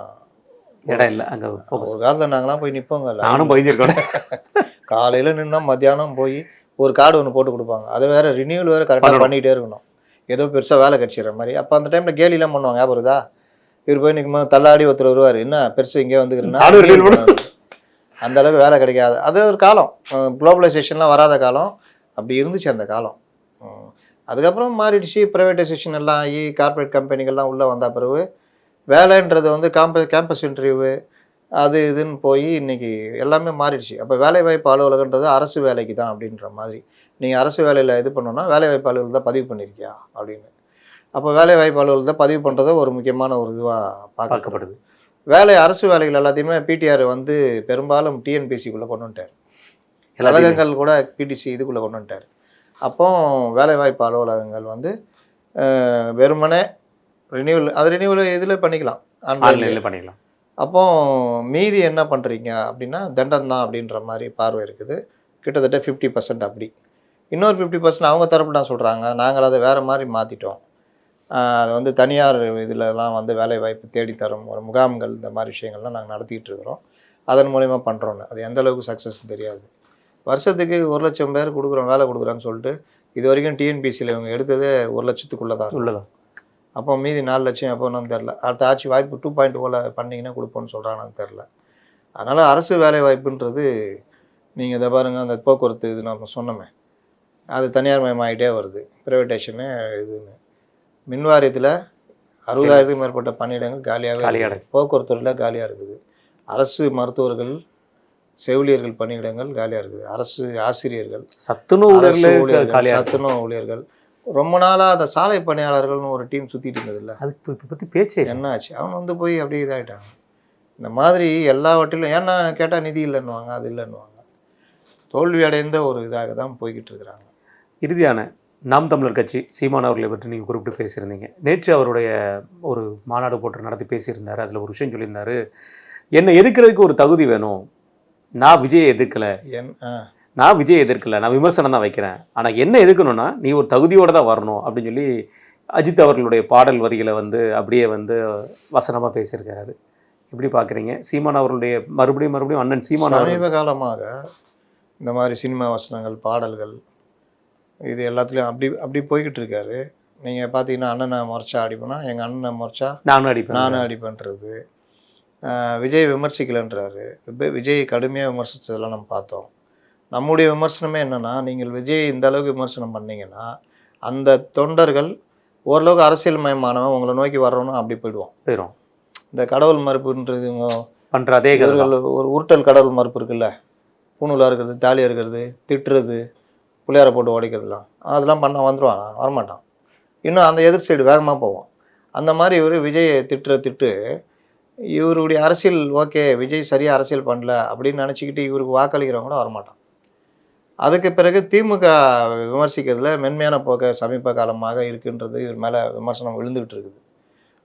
இடம் இல்லை அங்கே. ஒரு காலத்தில் நாங்களாம் போய் நிற்போங்க. நானும் பயந்துருக்கேன். காலையில் நின்னா மத்தியானம் போய் ஒரு கார்டு ஒன்று போட்டு கொடுப்பாங்க. அதை வேறு ரினியூவல் வேறு கரெக்டாக பண்ணிகிட்டே இருக்கணும். ஏதோ பெருசாக வேலை கிடச்சிடுற மாதிரி. அப்போ அந்த டைமில் கேலிலாம் பண்ணுவாங்க. ஞாபகம் இருக்குதா? இவர் போய் நிற்கும்போது தள்ளாடி ஒருத்தர் வருவார், என்ன பெருசு இங்கே வந்துக்கிறேன்னா அந்த அளவுக்கு வேலை கிடைக்காது. அது ஒரு காலம், குளோபலைசேஷன்லாம் வராத காலம். அப்படி இருந்துச்சு அந்த காலம். அதுக்கப்புறம் மாறிடுச்சு. ப்ரைவேட்டைசேஷன் எல்லாம் ஆகி கார்பரேட் கம்பெனிகள்லாம் உள்ளே வந்த பிறகு வேலைன்றது வந்து கேம்பஸ் இன்டர்வியூவு அது இதுன்னு போய் இன்றைக்கி எல்லாமே மாறிடுச்சு. அப்போ வேலைவாய்ப்பு அலுவலகன்றது அரசு வேலைக்கு தான் அப்படின்ற மாதிரி. நீங்கள் அரசு வேலையில் இது பண்ணோன்னா வேலைவாய்ப்பு அலுவலகம் தான் பதிவு பண்ணியிருக்கியா அப்படின்னு. அப்போ வேலைவாய்ப்பு அலுவலகம் தான் பதிவு பண்ணுறத ஒரு முக்கியமான ஒரு இதுவாக பார்க்கப்படுது. அரசு வேலைகள் எல்லாத்தையுமே பிடிஆர் வந்து பெரும்பாலும் டிஎன்பிசிக்குள்ளே கொண்டு வந்துட்டார். கழகங்கள் கூட பிடிசி இதுக்குள்ளே கொண்டு வந்துட்டார். அப்போ வேலைவாய்ப்பு அலுவலகங்கள் வந்து வெறுமனே ரினியூவல் இதில் பண்ணிக்கலாம், ஆன்லைனில் பண்ணிக்கலாம். அப்போ மீதி என்ன பண்ணுறீங்க அப்படின்னா தண்டம் தான் அப்படின்ற மாதிரி பார்வை இருக்குது. கிட்டத்தட்ட 50% அப்படி. இன்னொரு 50% அவங்க தரப்பு தான் சொல்கிறாங்க, நாங்கள் அதை வேறு மாதிரி மாற்றிட்டோம். அது வந்து தனியார் இதிலலாம் வந்து வேலைவாய்ப்பு தேடித்தரும் ஒரு முகாம்கள் இந்த மாதிரி விஷயங்கள்லாம் நாங்கள் நடத்திக்கிட்டு இருக்கிறோம். அதன் மூலயமா பண்ணுறோன்னு. அது எந்த அளவுக்கு சக்ஸஸ் தெரியாது. வருஷத்துக்கு 1,00,000 பேர் கொடுக்குறோம், வேலை கொடுக்குறோன்னு சொல்லிட்டு இது வரைக்கும் டிஎன்பிசியில் இவங்க எடுத்ததே 1,00,000க்குள்ளே தான் உள்ளதான். அப்போ மீதி 4,00,000 எப்போன்னு தெரில. அடுத்த ஆட்சி வாய்ப்பு 2.0 பண்ணிங்கன்னா கொடுப்போன்னு சொல்கிறாங்கன்னு தெரில. அதனால் அரசு வேலை வாய்ப்புன்றது நீங்கள் இதை பாருங்கள், அந்த போக்குவரத்து இது நம்ம சொன்னோமே அது தனியார் மயமாகிட்டே வருது. ப்ரைவேட்டேஷனு இதுன்னு மின் வாரியத்தில் 60,000க்கும் மேற்பட்ட பணியிடங்கள் காலியாக, போக்குவரத்துறையில் காலியாக இருக்குது. அரசு மருத்துவர்கள், செவிலியர்கள் பணியிடங்கள் காலியாக இருக்குது. அரசு ஆசிரியர்கள், சத்துணவு ஊழியர்கள், ரொம்ப நாளாக அந்த சாலை பணியாளர்கள்னு ஒரு டீம் சுற்றிட்டு இருந்ததில்ல, அதுக்கு இப்போ பற்றி பேச்சே என்ன ஆச்சு? அவன் வந்து போய் அப்படியே இதாகிட்டாங்க. இந்த மாதிரி எல்லாவற்றிலும் ஏன்னா கேட்டால் நிதி இல்லைன்னுவாங்க, அது இல்லைன்னுவாங்க. தோல்வி அடைந்த ஒரு இதாக தான் போய்கிட்டு இருக்கிறாங்க. இறுதியான நாம் தமிழர் கட்சி சீமான் அவர்களை பற்றி நீங்கள் குறிப்பிட்டு பேசியிருந்தீங்க. நேற்று அவருடைய ஒரு மாநாடு போட்டு நடத்தி பேசியிருந்தார். அதில் ஒரு விஷயம் சொல்லியிருந்தார், என்னை எதிர்க்கிறதுக்கு ஒரு தகுதி வேணும், நான் விஜயை எதிர்க்கலை, நான் விஜய் எதிர்க்கலை, நான் விமர்சனம் தான் வைக்கிறேன், ஆனால் என்ன எதிர்க்கணும்னா நீ ஒரு தகுதியோடு தான் வரணும் அப்படின்னு சொல்லி அஜித் அவர்களுடைய பாடல் வரிகளை வந்து அப்படியே வந்து வசனமாக பேசியிருக்கிறாரு. எப்படி பார்க்குறீங்க சீமான் அவர்களுடைய மறுபடியும் அண்ணன் சீமான் சமீப காலமாக இந்த மாதிரி சினிமா வசனங்கள், பாடல்கள் இது எல்லாத்துலேயும் அப்படி போய்கிட்டு இருக்காரு. நீங்கள் பார்த்தீங்கன்னா அண்ணனை முறைச்சா அடிப்பேனா, எங்கள் அண்ணனை முறைச்சா நானும் அடிப்பேன்றது. விஜய் விமர்சிக்கலைன்றாரு. விஜய் கடுமையாக விமர்சித்ததெல்லாம் நம்ம பார்த்தோம். நம்முடைய விமர்சனமே என்னென்னா, நீங்கள் விஜய் இந்த அளவுக்கு விமர்சனம் பண்ணிங்கன்னா அந்த தொண்டர்கள் ஓரளவுக்கு அரசியல் மயமானவன் உங்களை நோக்கி வர்றோன்னு அப்படி போயிடுவோம். இந்த கடவுள் மறுப்புன்றது பண்ணுற அதே ஒரு உருட்டல் கடவுள் மறுப்பு இருக்குல்ல, பூணூலாக இருக்கிறது, தாலியாக இருக்கிறது, திட்டுறது, புள்ளையாரை போட்டு உடைக்கிறதுலாம், அதெல்லாம் பண்ணால் வந்துடுவான், வரமாட்டான். இன்னும் அந்த எதிர் சைடு வேகமாக போவோம். அந்த மாதிரி இவர் விஜயை திட்டு இவருடைய அரசியல் ஓகே, விஜய் சரியாக அரசியல் பண்ணல அப்படின்னு நினச்சிக்கிட்டு இவருக்கு வாக்களிக்கிறவங்க கூட வரமாட்டான். அதுக்கு பிறகு திமுக விமர்சிக்கிறதுல மென்மையான போக்க சமீப காலமாக இருக்குன்றது இவர் மேலே விமர்சனம் விழுந்துக்கிட்டு இருக்குது.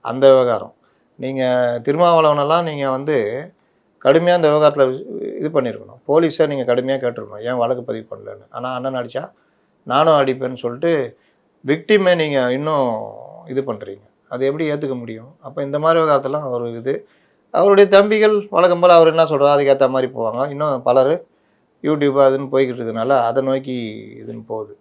அந்த விவகாரம் நீங்கள் திருமாவளவனெல்லாம் நீங்கள் வந்து கடுமையாக அந்த விவகாரத்தில் இது பண்ணியிருக்கணும். போலீஸை நீங்கள் கடுமையாக கேட்டிருக்கணும், ஏன் வழக்கு பதிவு பண்ணலன்னு. ஆனால் அண்ணன் அடித்தா நானும் அடிப்பேன்னு சொல்லிட்டு விக்டிமே நீங்கள் இன்னும் இது பண்ணுறீங்க. அது எப்படி ஏற்றுக்க முடியும்? அப்போ இந்த மாதிரி விவகாரத்தெல்லாம் ஒரு இது அவருடைய தம்பிகள் வழக்கம் போல் அவர் என்ன சொல்கிறார் அதுக்கேற்ற மாதிரி போவாங்க. இன்னும் பலர் யூடியூப் அதுன்னு போய்கிட்டு இருக்கிறதுனால அதை நோக்கி இதுன்னு போகுது.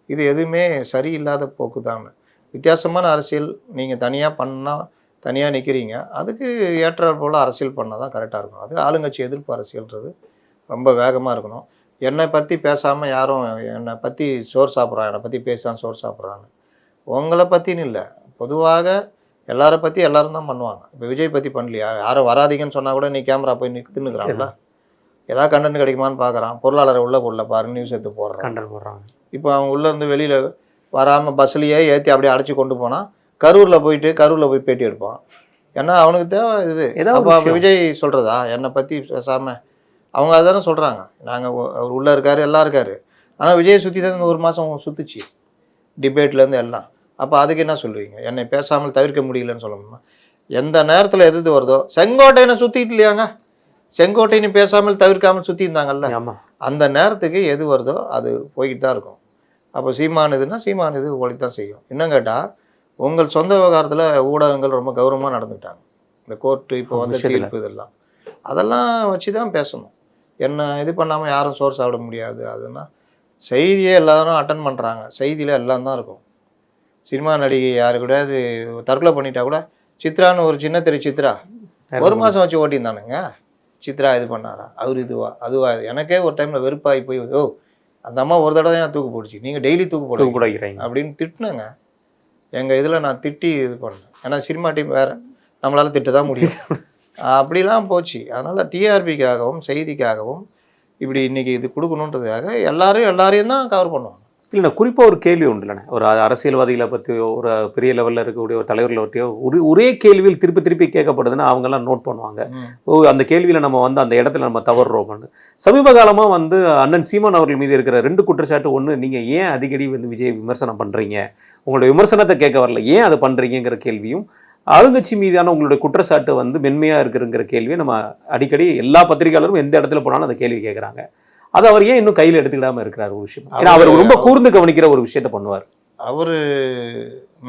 இது எதுவுமே சரியில்லாத போக்கு தான். வித்தியாசமான அரசியல் நீங்கள் தனியாக பண்ணால் தனியாக நிற்கிறீங்க, அதுக்கு ஏற்றாற் போல் அரசியல் பண்ணால் தான் கரெக்டாக இருக்கும். அது ஆளுங்கட்சி எதிர்ப்பு அரசியல்ன்றது ரொம்ப வேகமாக இருக்கணும். என்னை பற்றி பேசாமல் யாரும் என்னை பற்றி சோறு சாப்பிட்றான், என்னை பற்றி பேசாமல் சோறு சாப்பிட்றான்னு உங்களை பற்றின்னு இல்லை, பொதுவாக எல்லாரை பற்றி எல்லோரும் தான் பண்ணுவாங்க. இப்போ விஜய் பற்றி பண்ணலையா? யாரும் வராதிங்கன்னு சொன்னால் கூட நீ கேமரா போய் நிற்குதுன்னுக்குறாங்களா? ஏதாவது கண்டென்ட் கிடைக்குமான்னு பார்க்குறான். பொருளாளரை உள்ளே கொள்ள பாரு, நியூஸ் எடுத்து போடுறாங்க. இப்போ அவங்க உள்ளேருந்து வெளியில் வராமல் பஸ்லேயே ஏற்றி அப்படியே அடைச்சி கொண்டு போனால் கரூரில் போய் பேட்டி எடுப்பான். ஏன்னா அவனுக்கு தேவை இது. ஏதாவது ஒரு அப்போ விஷயம். விஜய் சொல்கிறதா என்னை பற்றி பேசாமல் அவங்க அதானே சொல்கிறாங்க. நாங்கள் அவர் உள்ளே இருக்காரு எல்லாம் இருக்காரு. ஆனால் விஜயை சுற்றி தான் இந்த 1 மாதம் சுற்றுச்சு டிபேட்லேருந்து எல்லாம். அப்போ அதுக்கு என்ன சொல்லுவீங்க? என்னை பேசாமல் தவிர்க்க முடியலன்னு சொல்லணுமா? எந்த நேரத்தில் எது வருதோ, செங்கோட்டையனை சுற்றிட்டு இல்லையாங்க, செங்கோட்டையனை பேசாமல் தவிர்க்காமல் சுற்றி இருந்தாங்கல்ல, ஆமா. அந்த நேரத்துக்கு எது வருதோ அது போய்கிட்டு தான் இருக்கும். அப்போ சீமானுதுன்னா சீமானுது ஓடி தான் செய்யும். இன்னும் கேட்டால் உங்கள் சொந்த விவகாரத்தில் ஊடகங்கள் ரொம்ப கௌரவமாக நடந்துக்கிட்டாங்க. இந்த கோர்ட்டு இப்போ வந்து தீர்ப்பு இதெல்லாம் அதெல்லாம் வச்சு தான் பேசணும். என்ன இது பண்ணாமல் யாரும் சோறு சாப்பிட முடியாது. அதுனா செய்தியே எல்லாரும் அட்டன் பண்ணுறாங்க. செய்தியில் எல்லாம் தான் இருக்கும். சினிமா நடிகை யாரு கூட அது தற்கொலை பண்ணிட்டா கூட சித்ரான்னு ஒரு சின்ன தெரு சித்ரா 1 மாதம் வச்சு ஓட்டியிருந்தானுங்க. சித்ரா இது பண்ணாரா, அவர் இதுவா அதுவா? எனக்கே ஒரு டைமில் வெறுப்பாகி போய், ஓ அந்த அம்மா ஒரு தடவை தான் தூக்கு போடுச்சு, நீங்கள் டெய்லி தூக்கு போடுறீங்க அப்படின்னு திட்டினேங்க. எங்கள் இதில் நான் திட்டி இது பண்ணேன். ஏன்னா சினிமா டீம் வேறு, நம்மளால் திட்ட தான் முடியும். அப்படிலாம் போச்சு. அதனால் டிஆர்பிக்காகவும் செய்திக்காகவும் இப்படி இன்றைக்கி இது கொடுக்கணுன்றதுக்காக எல்லாரையும் தான் கவர் பண்ணுவாங்க. இல்லைண்ணா, குறிப்பாக ஒரு கேள்வி உண்டு இல்லைண்ணே, ஒரு அரசியல்வாதிகளை பற்றியோ ஒரு பெரிய லெவலில் இருக்கக்கூடிய ஒரு தலைவர்களை பற்றியோ ஒரே கேள்வியில் திருப்பி திருப்பி கேட்கப்படுதுன்னா அவங்கெல்லாம் நோட் பண்ணுவாங்க. ஓ அந்த கேள்வியில் நம்ம வந்து அந்த இடத்துல நம்ம தவறுறோம்னு. சமீப காலமாக வந்து அண்ணன் சீமான் அவர்கள் மீது இருக்கிற 2 குற்றச்சாட்டு. ஒன்று, நீங்கள் ஏன் அடிக்கடி வந்து விஜய் விமர்சனம் பண்ணுறீங்க, உங்களுடைய விமர்சனத்தை கேட்க வரல, ஏன் அதை பண்ணுறீங்கிற கேள்வியும், ஆளுங்கட்சி மீதான உங்களுடைய குற்றச்சாட்டு வந்து மென்மையாக இருக்குங்கிற கேள்வியை நம்ம அடிக்கடி எல்லா பத்திரிகையாளரும் எந்த இடத்துல போனாலும் அந்த கேள்வி கேட்குறாங்க. அது அவர் ஏன் இன்னும் கையில் எடுத்துக்கிடாமல் இருக்கிறார் ஒரு விஷயம்? ஏன்னா அவர் ரொம்ப கூர்ந்து கவனிக்கிற ஒரு விஷயத்த பண்ணுவார். அவர்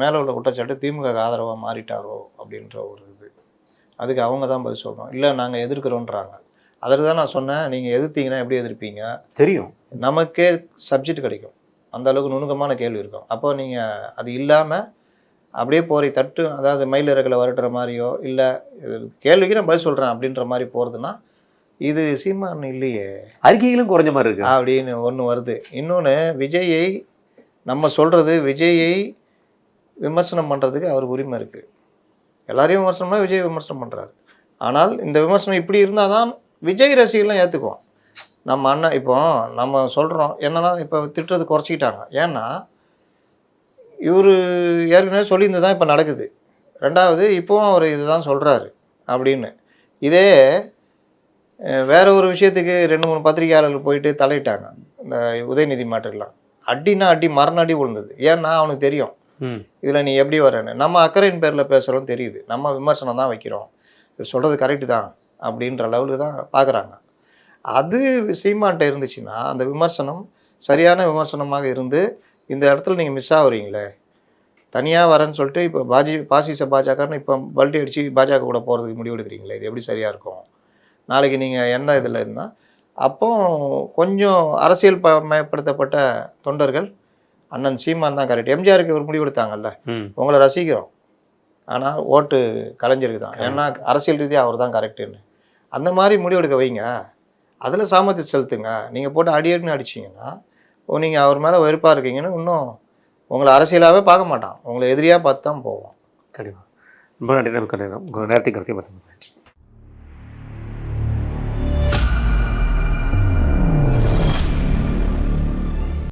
மேலே உள்ள குற்றச்சாட்டு திமுக ஆதரவாக மாறிட்டாரோ அப்படின்ற ஒரு இது, அதுக்கு அவங்க தான் பதில் சொல்லணும். இல்லை நாங்கள் எதிர்க்கிறோன்றாங்க. அதற்கு தான் நான் சொன்னேன், நீங்கள் எதிர்த்தீங்கன்னா எப்படி எதிர்ப்பீங்க தெரியும், நமக்கே சப்ஜெக்ட் கிடைக்கும். அந்த அளவுக்கு நுணுக்கமான கேள்வி இருக்கும். அப்போ நீங்கள் அது இல்லாமல் அப்படியே போரை தட்டு, அதாவது மயில் இறக்கில் வரட்டுற மாதிரியோ, இல்லை கேள்விக்கு நான் பதில் சொல்கிறேன் அப்படின்ற மாதிரி போகிறதுனா இது சீமான் இல்லையே, அறிக்கைகளும் குறைஞ்ச மாதிரி இருக்கு அப்படின்னு ஒன்று வருது. இன்னொன்று, விஜயை நம்ம சொல்கிறது, விஜயை விமர்சனம் பண்ணுறதுக்கு அவருக்கு உரிமை இருக்குது. எல்லாரையும் விமர்சனம்னா விஜய் விமர்சனம் பண்ணுறாரு. ஆனால் இந்த விமர்சனம் இப்படி இருந்தால் தான் விஜய் ரசிகர்லாம் ஏற்றுக்குவோம். நம்ம அண்ணன் இப்போ நம்ம சொல்கிறோம் என்னன்னா, இப்போ திட்டுறது குறைச்சிக்கிட்டாங்க. ஏன்னா இவர் ஏற்கனவே சொல்லியிருந்து தான் இப்போ நடக்குது. 2வது இப்போவும் அவர் இதுதான் சொல்கிறாரு அப்படின்னு. இதே வேற ஒரு விஷயத்துக்கு 2-3 பத்திரிகையாளர்கள் போயிட்டு தலையிட்டாங்க. இந்த உதயநிதி மாட்டெல்லாம் அடினா அடி மரணடி விழுந்தது. ஏன்னா அவனுக்கு தெரியும் இதில் நீ எப்படி வரேன்னு. நம்ம அக்கறையின் பேரில் பேசுகிறோம் தெரியுது, நம்ம விமர்சனம் தான் வைக்கிறோம், இது சொல்கிறது கரெக்டு தான் அப்படின்ற லெவலுக்கு தான் பார்க்குறாங்க. அது சீமான்ட்ட இருந்துச்சுன்னா அந்த விமர்சனம் சரியான விமர்சனமாக இருந்து, இந்த இடத்துல நீங்கள் மிஸ் ஆகுறீங்களே, தனியாக வரேன்னு சொல்லிட்டு இப்போ பாசிச பாஜகன்னு இப்போ பல்ட்டி அடித்து பாஜக கூட போகிறதுக்கு முடிவு எடுக்கிறீங்களே, இது எப்படி சரியாக இருக்கும்? நாளைக்கு நீங்கள் என்ன இதில் இருந்தால் அப்போ கொஞ்சம் அரசியல் மயப்படுத்தப்பட்ட தொண்டர்கள் அண்ணன் சீமான் தான் கரெக்ட். எம்ஜிஆருக்கு ஒரு முடிவு எடுத்தாங்கல்ல, உங்களை ரசிக்கிறோம் ஆனால் ஓட்டு கலைஞருக்கு தான், ஏன்னா அரசியல் ரீதியாக அவர் தான் கரெக்டுன்னு. அந்த மாதிரி முடிவு எடுக்க வைங்க, அதில் சாமர்த்தியம் செலுத்துங்க. நீங்கள் போட்டு அடியேன்னு அடிச்சிங்கன்னா நீங்கள் அவர் மேலே வெறுப்பாக இருக்கீங்கன்னு இன்னும் உங்களை அரசியலாகவே பார்க்க மாட்டான், உங்களை எதிரியாக பார்த்து தான் போவோம். கண்டிப்பாக. ரொம்ப நன்றி. உங்கள் நேரத்தை கருத்தையும் பார்த்து